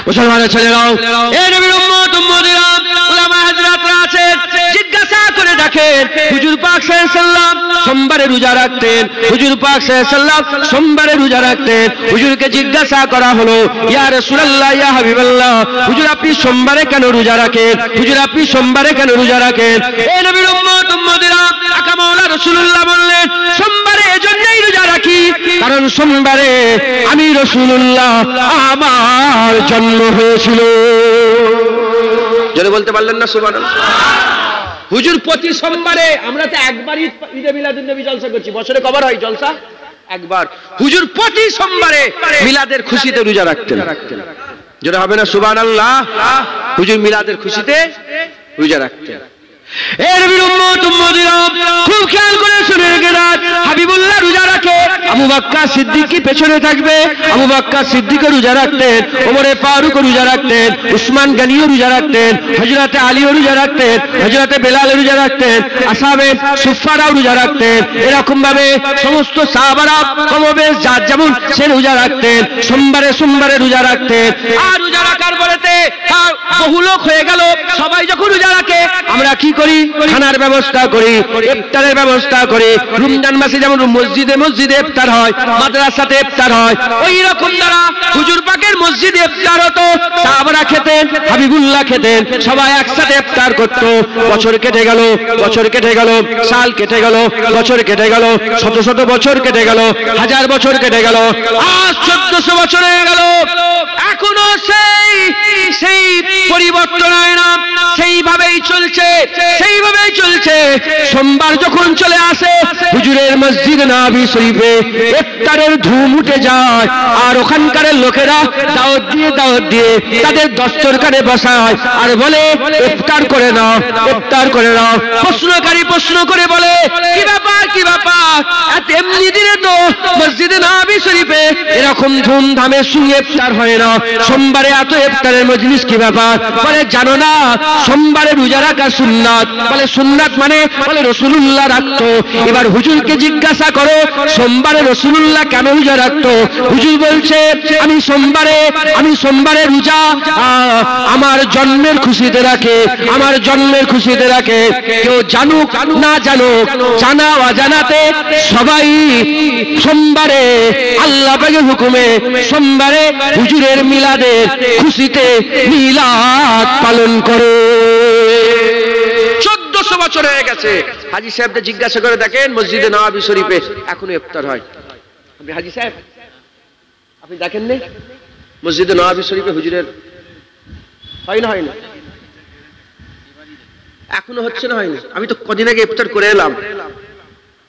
মুসলমানের ছেলেরাও, এই নবীর উম্মত উম্মতিরা, উলামা হযরতরা আছেন, জিজ্ঞাসা করে দেখেন হুজুর পাক সাল্লাল্লাহু আলাইহি ওয়াসাল্লাম সোমবারে রোজা রাখতেন। হুজুর পাক সাল্লাল্লাহু আলাইহি ওয়াসাল্লাম সোমবারে রোজা রাখতেন। হুজুরকে জিজ্ঞাসা করা হলো, ইয়া রাসূলুল্লাহ, ইয়া হাবিবাল্লাহ, হুজুর আপনি সোমবারে কেন রোজা রাখেন? হুজুর আপনি সোমবারে কেন রোজা রাখেন? এই নবীর উম্মত উম্মতিরা, আকা মাওলা রাসূলুল্লাহ বললেন, সোমবারে এজন্যই রোজা রাখি কারণ সোমবারে আমি রাসূলুল্লাহ আমার জন্ম হয়েছিল। জোরে বলতে পারলেন না সুবহানাল্লাহ? হুজুর প্রতি সোমবারে, আমরা তো একবারই ঈদে মিলাদুন নবী জলসা করছি, বছরে কবার হয় জলসা? একবার। হুজুর প্রতি সোমবারে মিলাদের খুশিতে রোজা রাখতেন। জোরে হবে না সুবহানাল্লাহ? হুজুর মিলাদের খুশিতে রোজা রাখতেন। এর উম্মত উম্মতিরা খুব খেয়াল করে শুনে রেখে দেন, হাবিবুল্লাহ রোজা রাখে, আবু বকর সিদ্দিক পেছনে থাকবে, আবু বকর সিদ্দিক রোজা রাখতেন, ওমরে ফারুক রোজা রাখতেন, উসমান গনিও রোজা রাখতেন, হযরতে আলীও রোজা রাখতেন, হযরতে বেলাল রোজা রাখতেন, আসহাবে সুফফারাও রোজা রাখতেন। এরকম ভাবে সমস্ত সাহাবারা কমবেশ যার যেমন সে রোজা রাখতেন, সোমবারে রোজা রাখতেন। আর রোজা রাখার পরেতে বহু লোক হয়ে গেল, সবাই যখন রোজা রাখে আমরা কি করি? খানার ব্যবস্থা করি, ইফতারের ব্যবস্থা করি। রমজান মাসে যেমন মসজিদে ইফতার হয়, মাদ্রাসাতে ইফতার হয়, ওই রকম দ্বারা হুজুর পাকের মসজিদে ইফতার হতো, সাহাবারা খেতেন, হাবিবুল্লাহ খেতেন, সবাই একসাথে ইফতার করত। বছর কেটে গেল, সাল কেটে গেল, বছর কেটে গেল, শত বছর কেটে গেল, 1000 বছর কেটে গেল, আজ 1400 বছর হয়ে গেল, এখনো সেই পরিবর্তন হয় না, সেইভাবেই চলছে। সোমবার যখন চলে আসে, হুজুরের মসজিদ নববী শরীফে ইফতারের ধুম উঠে যায়, আর ওখানকার লোকেরা দাওয়াত দিয়ে তাদের দস্তরখানে বসায় আর বলে ইফতার করে নাও। প্রশ্নকারী প্রশ্ন করে বলে, কি ব্যাপার এমনি দিনে তো মসজিদে নববী শরীফে এরকম ধুমধামের সঙ্গে ইফতার হয় না, সোমবারে এত ইফতারের মজলিস কি ব্যাপার? বলে জানো না, সোমবারে রোজা রাখা সুন্নাত। বলে সুন্নাত মানে? বলে রাসূলুল্লাহ রাখতো। এবার হুজুরকে জিজ্ঞাসা করো, সোমবারে রাসূলুল্লাহ কেন রোজা রাখতো? হুজুর বলছে, আমি সোমবারে রোজা আমার জন্মের খুশিতে রাখে। কেউ জানুক না জানুক, জানা অজানাতে সবাই সোমবারে আল্লাহ পাকের হুকুমে সোমবারে হুজুরের মিলাদের খুশিতে মিলাদ পালন করে। 1400 বছর হয়ে গেছে। হাজী সাহেবদের জিজ্ঞাসা করে দেখেন, মসজিদে নববী শরীফে এখনো ইফতার হয়। আপনি হাজী সাহেব, আপনি দেখেন না মসজিদে নববী শরীফে হুজুরের হয় না? এখনো হচ্ছে না, হয়নি? আমি তো কদিন আগে ইফতার করে এলাম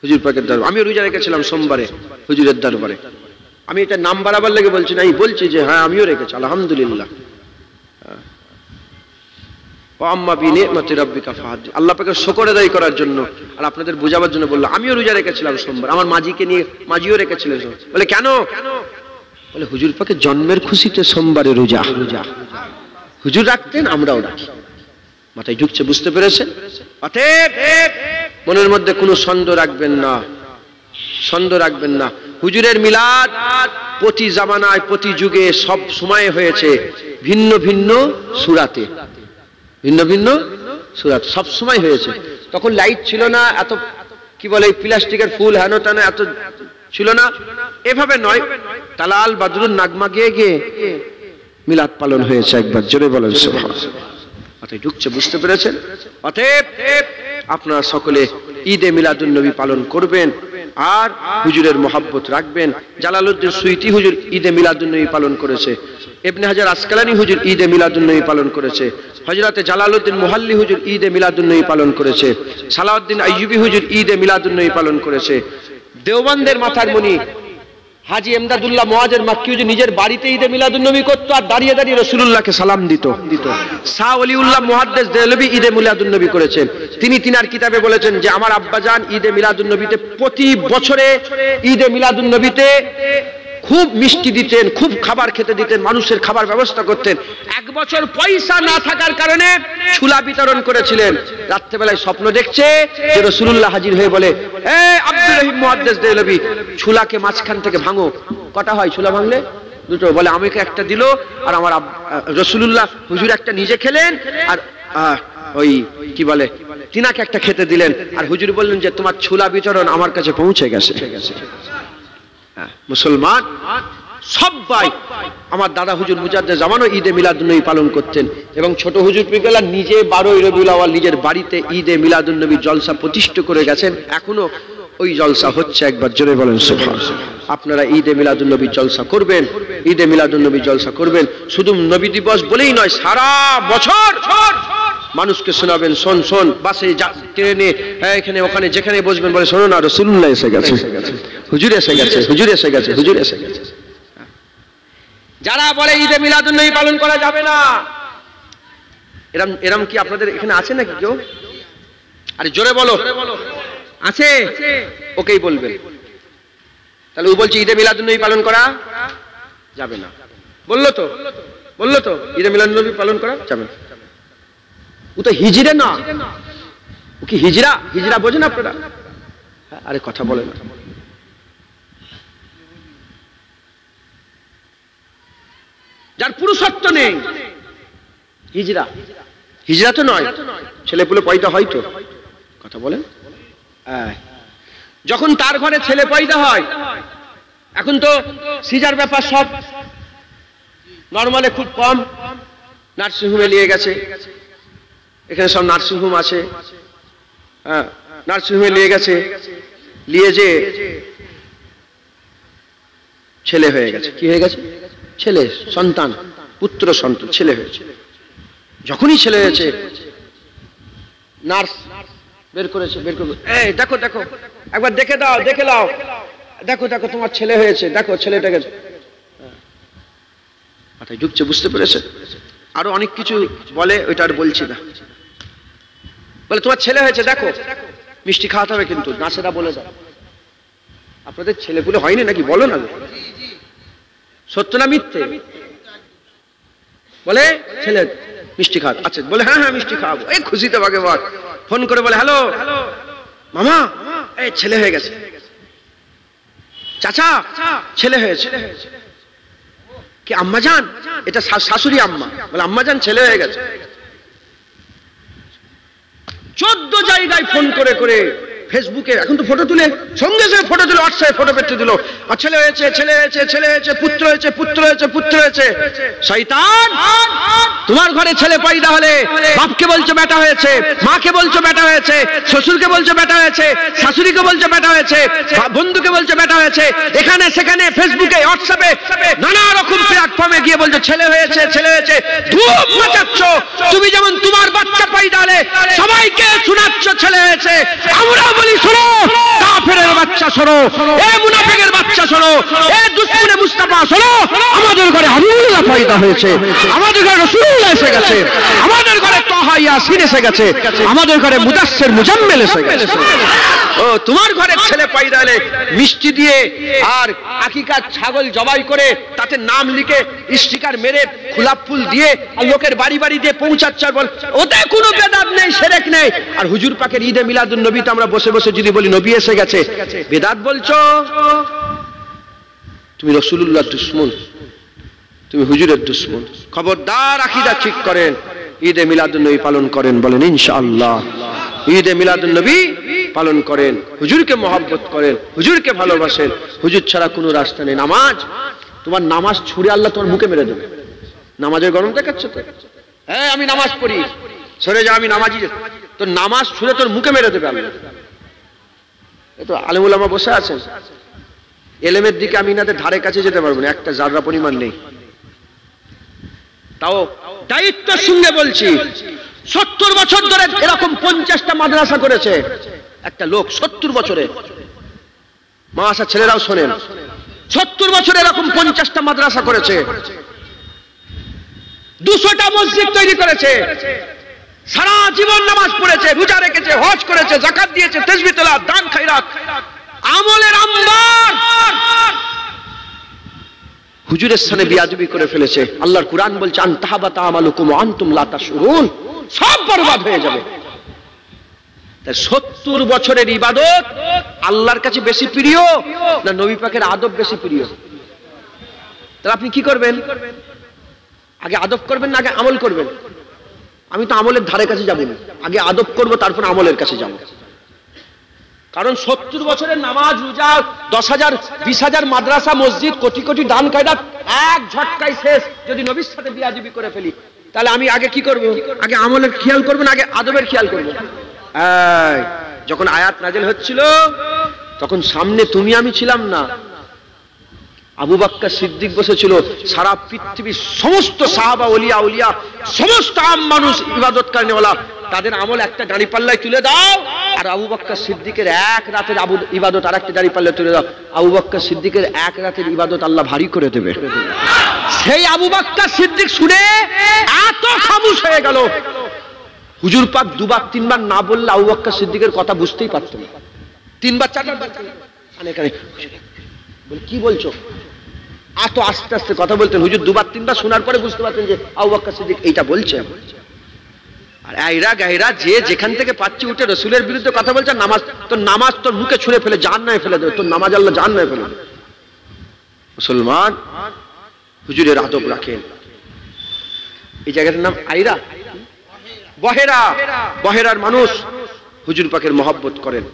হুজুর পাকের দরবারে। আমি রোজা রেখেছিলাম সোমবারে হুজুরের দরবারে। আমি এটা নাম বাড়াবার লেগে বলছি না, আমি বলছি যে হ্যাঁ আমিও রেখেছি আলহামদুলিল্লাহ। আল্লাহ পাকের শুকর আদায় করার জন্য আর আপনাদের বোঝাবার জন্য বললো আমিও রোজা রেখেছিলাম সোমবার, আমার মাঝিকে নিয়ে, মাঝিও রেখেছিলেন। বলে কেন? বলে হুজুর পাকের জন্মের খুশিতে সোমবারে রোজা, হুজুর রাখতেন আমরাও রাখি। মাথায় ঢুকছে, বুঝতে পেরেছেন? অতএব মনের মধ্যে কোনো সন্দেহ রাখবেন না, সন্দেহ রাখবেন না। হুজুরের মিলাদ প্রতি জামানায় প্রতি যুগে সব সময় হয়েছে ভিন্ন ভিন্ন সূরাতে, ভিন্ন ভিন্ন সূরাত সব সময় হয়েছে। তখন লাইট ছিল না, এত কি বলে প্লাস্টিকের ফুল হেন তেন এত ছিল না, এভাবে নয়, তালাল বাদরুন নাগমা গিয়ে গিয়ে মিলাদ পালন হয়েছে একবার। জোরে বলেন সুবহানাল্লাহ। মাথায় ঢুকছে, বুঝতে পেরেছেন? অতএব আপনারা সকলে ঈদে মিলাদুন নবী পালন করবেন আর হুজুরের মহব্বত রাখবেন। জালালউদ্দিন সুয়ুতী হুজুর ঈদে মিলাদুন নবী পালন করেছে, ইবনে হাজার আসকালানী হুজুর ঈদে মিলাদুন নবী পালন করেছে, হযরতে জালালউদ্দিন মুহাল্লি হুজুর ঈদে মিলাদুন নবী পালন করেছে, সালাউদ্দিন আইয়ুবী হুজুর ঈদে মিলাদুন নবী পালন করেছে। দেওবন্দের মাথার মণি হাজী এমদাদুল্লাহ মুআজ্জের মাক্কি হুজুর নিজের বাড়িতে ঈদে মিলাদুন নবী করতো আর দাঁড়িয়ে দাঁড়িয়ে রাসূলুল্লাহকে সালাম দিত। শাহ ওলিউল্লাহ মুহাদ্দিস দেহলভী ঈদে মিলাদুন নবী করেছেন। তিনি তিনার কিতাবে বলেছেন যে আমার আব্বাজান ঈদে মিলাদুন নবীতে প্রতি বছরে ঈদে মিলাদুন নবীতে খুব মিষ্টি দিতেন, খুব খাবার খেতে দিতেন, মানুষের খাবার ব্যবস্থা করতেন। এক বছর পয়সা না থাকার কারণে ছুলা বিতরণ করেছিলেন। রাত্রেবেলায় স্বপ্ন দেখছে যে রাসূলুল্লাহ হাজির হয়ে বলে, এ আব্দুর রহিম মুহাদ্দিস দেহলভী, ছুলাকে মাঝখান থেকে ভাঙো। কটা হয় ছুলা ভাঙলে? দুটো। বলে আমাকে একটা দিল আর আমার রাসূলুল্লাহ হুজুর একটা নিজে খেলেন আর ওই কি বলে তিনাকে একটা খেতে দিলেন। আর হুজুর বললেন যে তোমার ছুলা বিতরণ আমার কাছে পৌঁছে গেছে। মুসলমান সবাই আমার দাদা হুজুর মুজাদ্দেদ জামানও ঈদে মিলাদুন নবী পালন করতেন এবং ছোট হুজুর পিরকেলা নিজে 12 রবিউল আউয়াল নিজের বাড়িতে ঈদে মিলাদুন নবী জলসা প্রতিষ্ঠা করে গেছেন। এখনো ওই জলসা হচ্ছে, একবার জোরে বলেন সুবহানাল্লাহ। আপনারা ঈদে মিলাদুন নবী জলসা করবেন, ঈদে মিলাদুন নবী জলসা করবেন। শুধু নবী দিবস বলেই নয়, সারা বছর মানুষকে শোনাবেন, শোন শোন, বাসে ট্রেনে এখানে ওখানে যেখানে বসবেন বলে শোনো না রাসূলুল্লাহ এসে গেছে, হুজুর এসে গেছে, হুজুর এসে গেছে, হুজুর এসে গেছে। যারা বলে ঈদে মিলাদুন নবী পালন করা যাবে না, এরম এরম কি আপনাদের এখানে আছে নাকি কেউ? আরে জোরে বলো, আছে? ওকেই বলবেন। তাহলে ও বলছে ঈদে মিলাদুন নবী পালন করা যাবে না, বললো তো, বললো তো ঈদে মিলাদুন নবী পালন করা যাবে না। ও তো হিজড়ে না, ও কি হিজড়া? হিজড়া বোঝেন আপনারা? আরে কথা বলে না। যার পুরুষত্ব নেই হিজড়া, হিজড়া তো নয়, ছেলে পুলে পয়দা হয় তো, কথা বলেন। যখন তার ঘরে ছেলে পয়দা হয়, এখন তো সিজার ব্যাপার সব নরমালে খুব কম, নার্সিংহোমে নিয়ে গেছে, এখানে সব নার্সিংহোম আছে, হ্যাঁ নার্সিংহোমে নিয়ে গেছে, নিয়ে যে ছেলে হয়ে গেছে। কি হয়ে গেছে? ছেলে, সন্তান, পুত্র সন্তান, ছেলে হয়েছে। যখনই ছেলে হয়েছে নার্স বের করেছে, বের করবে, এই দেখো দেখো একবার দেখে দাও, দেখে নাও, দেখো দেখো তোমার ছেলে হয়েছে, দেখো ছেলেটাকে। মাথায় ঢুকছে, বুঝতে পেরেছে? আরো অনেক কিছু বলে, ওইটা আর বলছি না। বলে তোমার ছেলে হয়েছে, দেখো মিষ্টি খাওয়াতে হবে কিন্তু, নার্সেরা বলে দাও। আপনাদের ছেলেপুলে হয়নি নাকি? বলো না, সত্য না মিথ্যে? বলে ছেলে মিষ্টি খাওয়াতে, আচ্ছা বলে হ্যাঁ হ্যাঁ মিষ্টি খাওয়াবো। এই খুশিতে ভাগে বাদ ফোন করে বলে, হ্যালো মামা, এই ছেলে হয়ে গেছে, চাচা ছেলে হয়েছে। কি আম্মা জান? এটা শাশুড়ি আম্মা। বলে আম্মা জান ছেলে হয়ে গেছে। 14 জায়গায় ফোন করে করে, ফেসবুকে এখন তো ফটো তুলে সঙ্গে সঙ্গে ফটো তুলে হোয়াটসঅ্যাপে ফটো পেতে দিল, আর ছেলে হয়েছে, ছেলে হয়েছে, ছেলে হয়েছে, পুত্র হয়েছে, পুত্র হয়েছে, পুত্র হয়েছে। শয়তান, তোমার ঘরে ছেলে পয়দা হলে বাপকে বলছো বেটা হয়েছে, মাকে বলছো বেটা হয়েছে, শ্বশুরকে বলছো বেটা হয়েছে, শাশুড়িকে বলছো বেটা হয়েছে, বন্ধুকে বলছো বেটা হয়েছে, এখানে সেখানে ফেসবুকে হোয়াটসঅ্যাপে নানা রকম প্ল্যাটফর্মে গিয়ে বলছো ছেলে হয়েছে ছেলে হয়েছে, ধুম মাচাচ্ছ। তুমি যেমন তোমার বাচ্চা পাইদালে সবাইকে শোনাচ্ছ ছেলে হয়েছে, আমরা বলি শোনো কাফেরের বাচ্চা শোনো, এ মুনাফিকের বাচ্চা শোনো, এ দুশমনে মুস্তাফা শোনো, আমাদের ঘরে হাবিবুল্লাহ পয়দা হয়েছে, আমাদের ঘরে রাসূলুল্লাহ এসে গেছে, আমাদের ঘরে তাহা ইয়াসিন এসে গেছে, আমাদের ঘরে মুদাসসির মুজাম্মিল এসে গেছে। ও তোমার ঘরে ছেলে পাইদালে মিষ্টি দিয়ে আর আকিকার ছাগল জবাই করে তাতে নাম লিখে স্টিকার মেরে গোলাপ ফুল দিয়ে আর লোকের বাড়ি বাড়ি দিয়ে পৌঁছাচ্ছে, আর বল ওতে কোনো বেদাত নেই, শিরক নেই। আর হুজুর পাকের ঈদে মিলাদুন নবীতে আমরা বসে বসে যদি বলি নবী এসে গেছে, বেদাত বলছো। তুমি রাসূলুল্লাহর দুশমন, তুমি হুজুরের দুশমন। খবরদার আকীদা ঠিক করেন, ঈদে মিলাদুন নবী পালন করেন, বলেন ইনশাআল্লাহ। ঈদে মিলাদুন নবী পালন করেন, হুজুরকে মহব্বত করেন, হুজুরকে ভালোবাসেন। হুজুর ছাড়া কোনো রাস্তা নেই। নামাজ, তোমার নামাজ ছুঁড়ে আল্লাহ তোমার মুখে মেরে দেবে। নামাজের গরম দেখাচ্ছ তো, হ্যাঁ আমি নামাজ পড়ি, সরে যা আমি নামাজি, তোর নামাজ ছুঁড়ে তোর মুখে মেরে দেবে আল্লাহ। এই তো আলেম ওলামা বসে আছেন, এলেমের দিকে আমি ইনাদের ধারে কাছে যেতে পারবো না, একটা জাররা পরিমাণ নেই। তাও দায়িত্বের সঙ্গে বলছি, 70 বছর ধরে এরকম 50টা মাদ্রাসা করেছে একটা লোক। 70 বছরে, মাদ্রাসা ছেলেরাও শোনেন, 70 বছরে এরকম 50টা মাদ্রাসা করেছে, 200টা মসজিদ তৈরি করেছে, সারা জীবন নামাজ পড়েছে, রোজা রেখেছে, হজ করেছে, যাকাত দিয়েছে, তাসবিহ তেলাওয়াত, দান খায়রাত, আমলের আম্বার। হুজুরের সামনে বিয়াদবি করে ফেলেছে। আল্লাহর কুরআন বলছে আনতাহাবাতা আমালুকুম ওয়া আনতুম লা তাশউরুন, সব বরবাদ হয়ে যাবে। তাই 70 বছরের ইবাদত আল্লাহর কাছে বেশি প্রিয় না নবী পাকের আদব বেশি প্রিয়? তাহলে আপনি কি করবেন? আগে আদব করবেন না আগে আমল করবেন? আমি তো আমলের ধারে কাছে যাব না, আগে আদব করব তারপর আমলের কাছে যাব। কারণ 70 বছরের নামাজ রোজা, 10,000 20,000 মাদ্রাসা মসজিদ, কোটি কোটি দান কায়দাত এক ঝটকায় শেষ। যদি নবীর সাথে বিয়াদবি করে ফেলি তাহলে আমি আগে কি করব? আগে আমলের খেয়াল করব না আগে আদবের খেয়াল করব? যখন আয়াত নাজিল হচ্ছিল তখন সামনে তুমি আমি ছিলাম না, আবু বকর সিদ্দিক বসেছিল। সারা পৃথিবীর সমস্ত সাহাবা ওলিয়া উলিয়া সমস্ত আম মানুষ ইবাদত করেনেওয়ালা, তাদের আমল একটা দাঁড়ি পাল্লায় তুলে দাও, আর আবু বকর সিদ্দিকের এক রাতের ইবাদত আর একটা দাঁড়ি পাল্লায় তুলে দাও। আবু বকর সিদ্দিকের এক রাতের ইবাদত আল্লাহ ভারী করে দেবে। সেই আবু বকর সিদ্দিক শুনে এত খামোশ হয়ে গেল, হুজুর পাক দুবার তিনবার না বললে আবু বকর সিদ্দিকের কথা বুঝতেই পারত না। 3বার 4বার কানে কানে বলে কি বলছো, এত আস্তে আস্তে কথা বলতেন। হুজুর দুবার তিনবার শোনার পরে বুঝতে পারতেন যে আবু বকর সিদ্দিক এইটা বলছে। আর আইরা গায়রা যে যেখান থেকে পাচ্ছি উঠে রাসূলের বিরুদ্ধে কথা বলছে, নামাজ তোর মুখে ছুঁড়ে ফেলে জাহান্নামে ফেলে দেবে, তোর নামাজ আল্লাহ জাহান্নামে ফেলে দেবে। মুসলমান হুজুরের আদব রাখেন। এই জায়গাটার নাম আইরা, বহেরা। বহেরার মানুষ হুজুর পাকের মহব্বত করেন,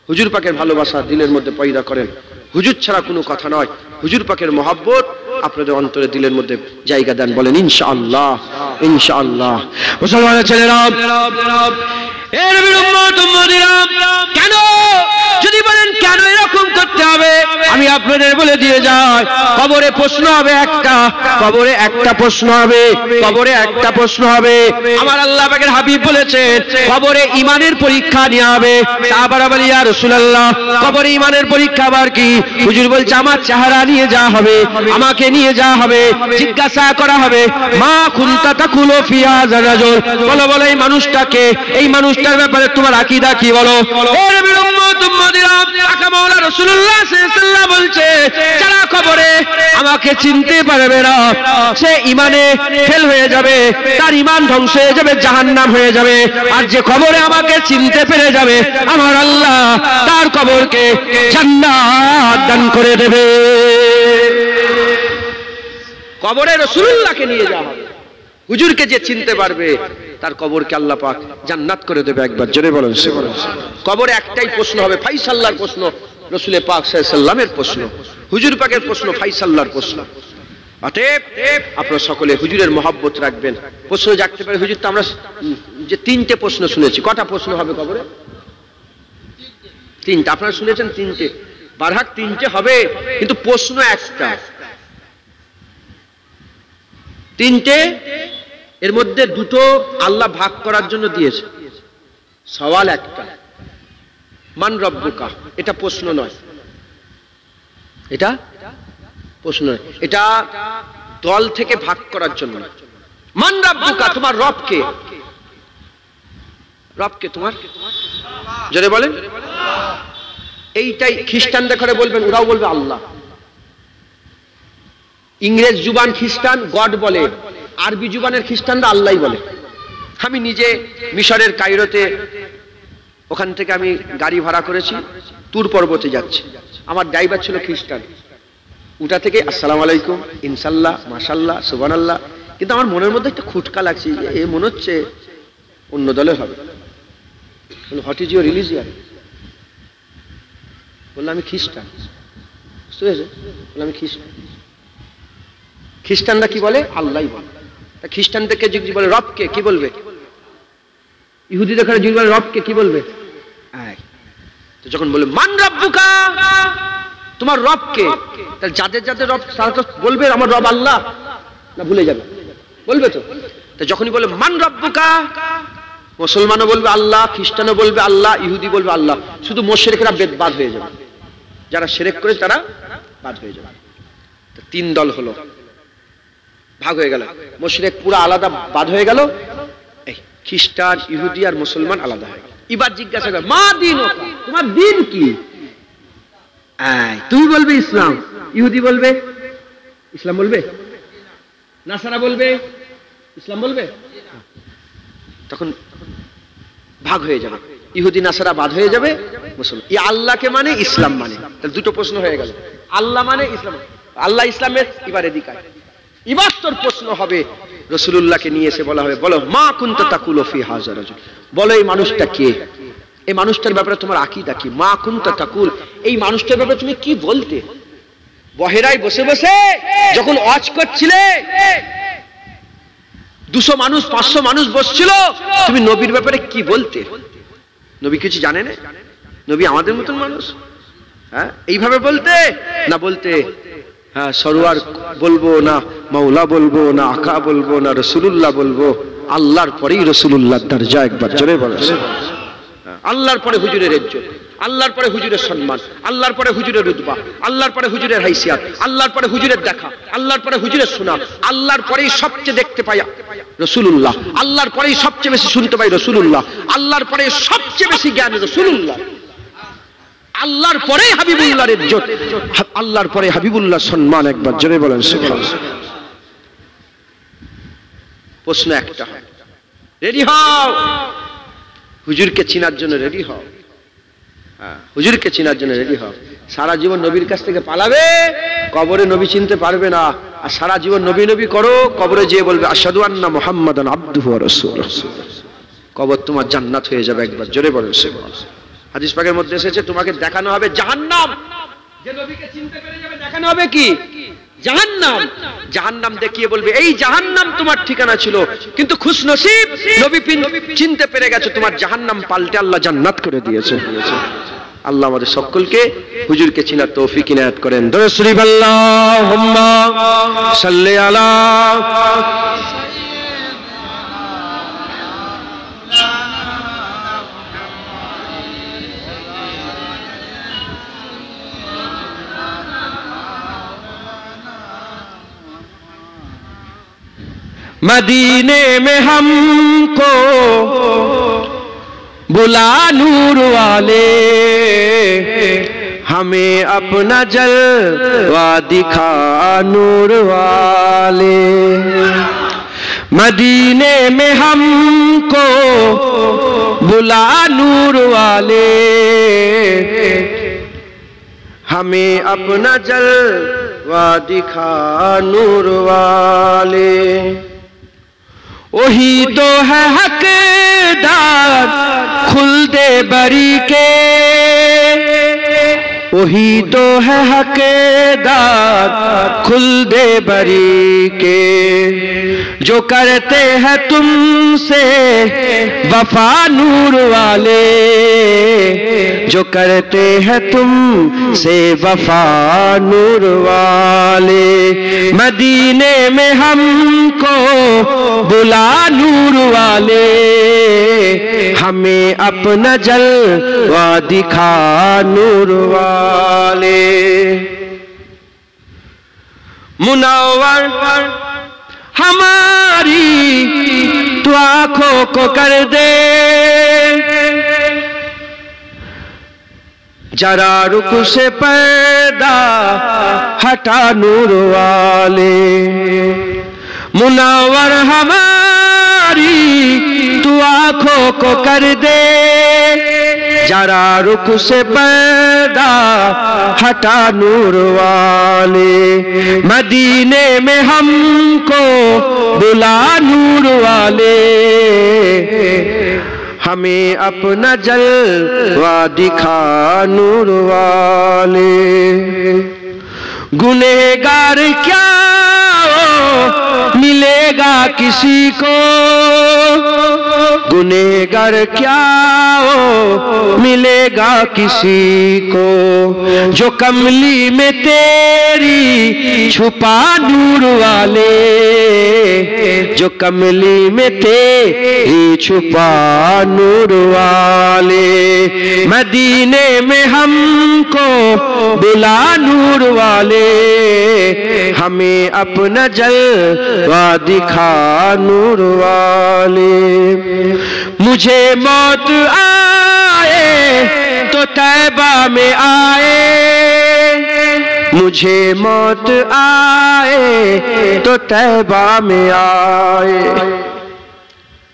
হুজুর পাকের ভালোবাসা দিলের মধ্যে পয়দা করেন। হুজুর ছাড়া কোনো কথা নয়, হুজুর পাকের মহব্বত আপনাদের অন্তরে দিলের মধ্যে জায়গা দেন, বলেন ইনশাআল্লাহ ইনশাআল্লাহ। মুসলমানের ছেলেরা, এ নবীর উম্মত উম্মতিরা, কেন যদি বলেন কেন এরকম করতে হবে, আমি আপনাদের বলে দিয়ে যাই। কবরে প্রশ্ন হবে একটা, কবরে একটা প্রশ্ন হবে, কবরে একটা প্রশ্ন হবে। আমার আল্লাহ পাকের হাবিব বলেছেন কবরে ঈমানের পরীক্ষা নেওয়া হবে। সাহাবারা বলে ইয়া রাসূলুল্লাহ, কবরে ঈমানের পরীক্ষা আবার কি? হুজুর বলছে আমার চেহারা নিয়ে যাওয়া হবে, আমাকে নিয়ে যাওয়া হবে, জিজ্ঞাসা করা হবে মা কুনতা তাকুলু ফি হাযা রাজুল, বলো বলো এই মানুষটাকে, এই মানুষটার ব্যাপারে তোমার আকীদা কি বলো? ও নবীর উম্মত উম্মতিরা, আকা মাওলা রাসূলুল্লাহ সাল্লাল্লাহু আলাইহি ওয়াসাল্লাম বলছে যারা কবরে আমাকে চিনতে পারবে না সে ঈমানে ফেল হয়ে যাবে, তার ঈমান ধ্বংস হয়ে যাবে, জাহান্নাম হয়ে যাবে। আর যে কবরে আমাকে চিনতে পেরে যাবে আমার আল্লাহ তার কবরকে জান্নাত দান করে দেবে। কবরে রাসূলুল্লাহকে নিয়ে যাওয়া হবে, হুজুরকে যে চিনতে পারবে তার কবরকে আল্লাহ পাক জান্নাত করে দেবে। একবার জোরে বলেন সে বলেন। কবরে একটাই প্রশ্ন হবে, ফাইসাল্লাহর প্রশ্ন, রাসূল পাক সাল্লাল্লাহু আলাইহি ওয়াসাল্লামের প্রশ্ন, হুজুর পাকের প্রশ্ন, ফাইসাল্লাহর প্রশ্ন। অতএব আপনারা সকলে হুজুরের মহব্বত রাখবেন। প্রশ্ন জাগতে পারে হুজুর তো আমরা যে 3টে প্রশ্ন শুনেছি, কটা প্রশ্ন হবে কবরে? 3টে। আপনারা শুনেছেন 3টে, বারহাক 3টে হবে, কিন্তু প্রশ্ন একটা। তিনটে, এর মধ্যে দুটো আল্লাহ ভাগ করার জন্য দিয়েছে। সওয়াল একটা, মান রব্বুকা, এটা প্রশ্ন নয়, এটা প্রশ্ন নয়, এটা দল থেকে ভাগ করার জন্য। মান রব্বুকা, তোমার রব কে? রব কে তোমার? জোরে বলেন। এইটাই খ্রিস্টানদের ঘরে বলবেন, ওরাও বলবে আল্লাহ। ইংরেজ জুবান খ্রিস্টান গড বলে, আরবি জুবানের খ্রিস্টানরা আল্লাহ বলে। আমি নিজে মিশরের কায়রোতে, ওখান থেকে আমি গাড়ি ভাড়া করেছি, তুর পর্বতে যাচ্ছি, আমার ড্রাইভার ছিল খ্রিস্টান। ওটা থেকে আসসালামু আলাইকুম, ইনশাল্লাহ, মাশাল্লাহ, সুবহানাল্লাহ, কিন্তু আমার মনের মধ্যে একটা খুটকা লাগছে, এ মনে হচ্ছে অন্য দলের হবে। What is your religion? বললাম আমি খ্রিস্টান। বুঝতে পেরেছে? বললাম আমি খ্রিস্টান। খ্রিস্টানরা কি বলে? আল্লাহ বলে। খ্রিস্টানদেরকে যদি বলে রবকে, কি বলবে? ইহুদিদের ঘরে যদি বলে রবকে, কি বলবে? তো যখন বলে মান রব্বুকা, তোমার রবকে, তাহলে যাদের যাদের রব তারা তো বলবে আমার রব আল্লাহ, না ভুলে যাবে? বলবে তো। যখনই বলে মান রব্বুকা, মুসলমানও বলবে আল্লাহ, খ্রিস্টানও বলবে আল্লাহ, ইহুদি বলবে আল্লাহ, শুধু মুশরিকরা বাদ হয়ে যাবে, যারা শিরক করে তারা বাদ হয়ে যাবে। তিন দল হলো, ভাগ হয়ে গেল। মুশরিক পুরো আলাদা বাদ হয়ে গেল, এই খ্রিস্টান, ইহুদি আর মুসলমান আলাদা হয়ে গেল। এবার জিজ্ঞাসা করে মা দিন, তোমার দিন কি? তুমি বলবে ইসলাম, ইহুদি বলবে ইসলাম, বলবে নাসারা বলবে ইসলাম, বলবে। তখন ভাগ হয়ে যাবে, ইহুদি নাসারা বাদ হয়ে যাবে, মুসলমান। এই আল্লাহকে মানে, ইসলাম মানে। তাহলে দুটো প্রশ্ন হয়ে গেল, আল্লাহ মানে ইসলাম, আল্লাহ ইসলামের। এবার এদিকে এবার তোর প্রশ্ন হবে, রাসূলুল্লাহকে নিয়ে এসে বলা হবে, বলো মা কুনতা তাকুলু ফি হাযা রাজুল, বলো এই মানুষটা কে, এই মানুষটার ব্যাপারে তোমার আকীদা কি? মা কুনতা তাকুল, এই মানুষটার ব্যাপারে তুমি কি বলতে? বহেরায় বসে বসে যখন ওয়াজ করছিলে, 200 মানুষ 500 মানুষ বসছিল, তুমি নবীর ব্যাপারে কি বলতে? নবী কিছু জানে না? নবী আমাদের মতন মানুষ, হ্যাঁ? এইভাবে বলতে না, বলতে হ্যাঁ সরওয়ার বলবো না, মাওলা বলবো না, আকা বলবো না, রাসূলুল্লাহ বলবো। আল্লাহর পরেই রাসূলুল্লাহর দরজা, একবার জোরে বলেন। আল্লাহর পরে হুজুরের ইজ্জত, আল্লাহর পরে হুজুরের সম্মান, আল্লাহর পরে হুজুরের রুতবা, আল্লাহর পরে হুজুরের হাইসিয়াত, আল্লাহর পরে হুজুরের দেখা, আল্লাহর পরে হুজুরের শোনা, আল্লাহর পরেই সবচেয়ে দেখতে পাই রাসূলুল্লাহ, আল্লাহর পরেই সবচেয়ে বেশি শুনতে পাই রাসূলুল্লাহ, আল্লাহর পরে সবচেয়ে বেশি জ্ঞান রাসূলুল্লাহ, আল্লাহর পরে হাবিবুল্লাহর ইজ্জত, আল্লাহর পরে হাবিবুল্লাহর সম্মান, একবার জোরে বলেন সুবহানাল্লাহ। প্রশ্ন একটা, রেডি হও, হুজুরকে চিনার জন্য রেডি হও। হ্যাঁ, হুজুরকে চিনার জন্য রেডি হও। সারা জীবন নবীর কাছ থেকে পালাবে, কবরে নবী চিনতে পারবে না। আর সারা জীবন নবী নবী করো, কবরে যেয়ে বলবে আশহাদু আন্না মুহাম্মাদান আবদুহু ওয়া রাসূলুহু, কবর তোমার জান্নাত হয়ে যাবে, একবার জোরে বলেন সুবহানাল্লাহ। হাদিস পাকের মধ্যে এসেছে, তোমাকে দেখানো হবে জাহান্নাম, যে নবীকে চিনতে পেরে যাবে দেখানো হবে কি? জাহান্নাম। জাহান্নাম দেখিয়ে বলবে এই জাহান্নাম তোমার ঠিকানা ছিল, কিন্তু খুশনসিব নবী চিনতে পেরে গেছো, তোমার জাহান্নাম পাল্টে আল্লাহ জান্নাত করে দিয়েছে। আল্লাহ আমাদের সকলকে হুজুরকে চিনার তৌফিক ইনায়াত করেন। দরুদ শরীফ আল্লাহুম্মা সাল্লি আলা मदीने में हमको बुला नूर वाले, हमें अपना जलवा दिखा नूर वाले। मदीने में हमको बुला नूर वाले, हमें अपना जलवा दिखा नूर वाले। वही तो है हकदार खुल्दे बरी के, वही तो है हकदार खुल्दे बरी के, جو کرتے ہیں تم سے وفا نور والے، جو کرتے ہیں تم سے وفا نور والے، مدینے میں ہم کو بلا نور والے، ہمیں اپنا جلوہ دکھا نور والے۔ منور ہماری تو آنکھوں کو کر دے ذرا رخ سے پردہ ہٹا نور والے، منور ہماری تو آنکھوں کو کر دے ذرا رخ سے پردہ ہٹا نور والے، مدینے میں ہم کو بلا نور والے، ہمیں اپنا جلوہ دکھا نور والے۔ گنہگار کیا ملے گا کسی کو، گنہگار کیا ملے گا کسی کو، جو کملی میں تیری چھپا نور والے، جو کملی میں تیری چھپا نور والے، مدینے میں ہم کو بلا نور والے، ہمیں اپنا جلوہ دکھا نور والے۔ مجھے موت آئے تو طیبہ میں آئے، مجھے موت آئے تو طیبہ میں آئے۔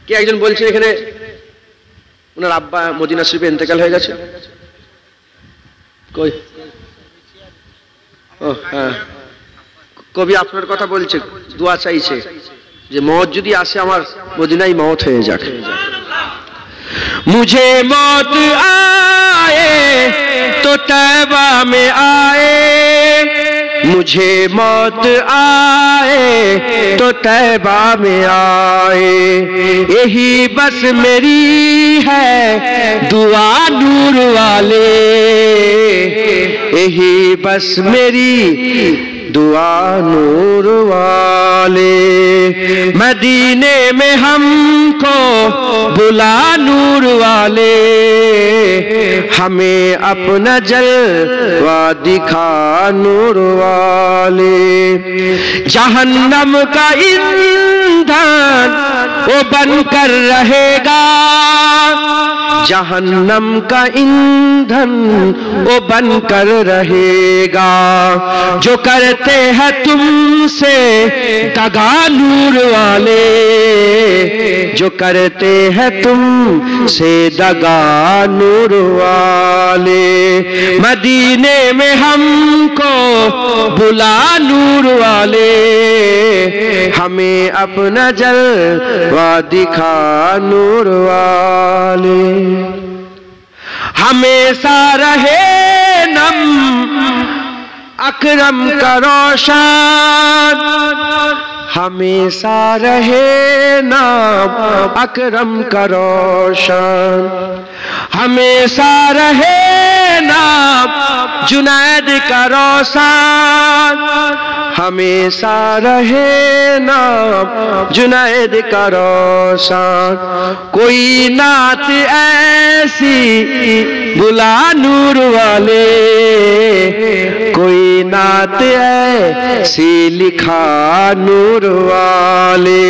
কি একজন বলছে এখানে ওনার আব্বা মদিনা শরীফে ইন্তেকাল হয়ে গেছে? কই? ও হ্যাঁ, কবি আপনার কথা বলছে, দোয়া চাইছে যে মওত যদি আসে আমার মদিনায় মওত হয়ে যাক। मुझे मौत आए तो तैबा में आए, मुझे मौत आए तो तैबा में आए, यही बस मेरी है दुआ नूर वाले, यही बस मेरी दुआ नूर वाले, मदीने में हमको बुला नूर वाले, हमें अपना जलवा दिखा नूर वाले। जहन्नम का ईंधन वो बनकर रहेगा, जहन्नम का ईंधन वो बनकर रहेगा, जो करते हैं तुमसे दगा नूर वाले, जो करते हैं तुमसे दगा नूर वाले, मदीने में हमको बुला नूर वाले, हमें अपना जलवा दिखा नूर वाले। हमेशा रहे नम अकरम का रोशन, हमेशा रहे नाम अकरम का रोशन, हमेशा रहे नाम जुनैद का रोशन, हमेशा रहे नाम जुनैद का रोशन। कोई नात ऐसी बुला नूर वाले, कोई नात ऐसी लिखा नूर वाले,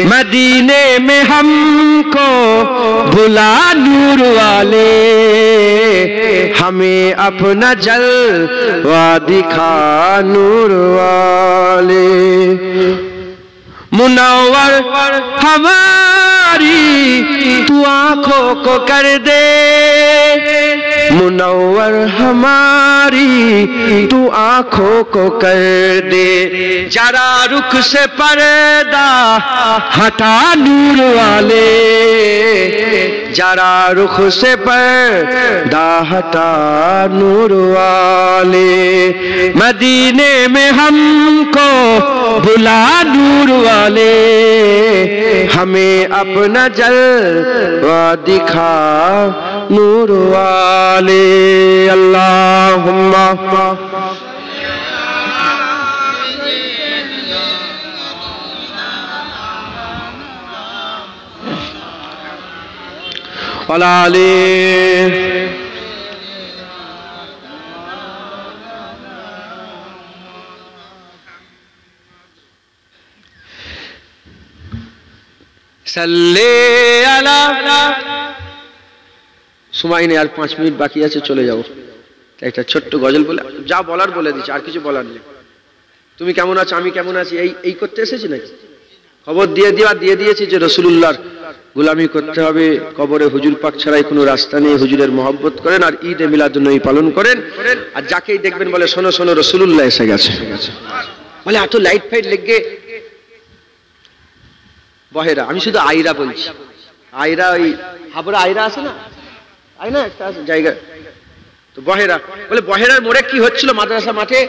मदीने में हमको बुला नूर वाले, हमें अपना जलवा दिखा नूर वाले। मुनव्वर हमारी तू आंखों को कर दे मुनव्वर हमारी तू आंखों को कर दे, जरा रुख से पर्दा हटा नूर वाले, जरा रुख से पर्दा हटा नूर वाले, मदीने में हमको बुला नूर वाले, हमें अपना जलवा दिखा नूर वाले। अल्लाहुम्मा वलाले सल्ले अला। সময় নেই, আর 5 মিনিট বাকি আছে, চলে যাবো। একটা ছোট্ট গজল বলে যা বলার বলে দিচ্ছি, আর কিছু বলার নেই। তুমি কেমন আছো, আমি কেমন আছি, এই করতে এসেছি নাকি? খবর দিয়ে দিয়েছি যে রাসূলুল্লাহর গোলামি করতে হবে, কবরে হুজুর পাক ছাড়াই কোনো রাস্তা নেই, হুজুরের মহব্বত করেন আর ঈদে মিলাদুন্নবী পালন করেন। আর যাকেই দেখবেন বলে শোনো শোনো রাসূলুল্লাহ এসে গেছে, বলে এত লাইট ফাইট লেগে বহেরা। আমি শুধু আইরা বলছি, আইরা ওই হাবড়া আইরা আছে না, আইনা একটা জায়গা, তো বহেরা বলে বহেরার মোড়ে কি হচ্ছিল মাদ্রাসা মাঠে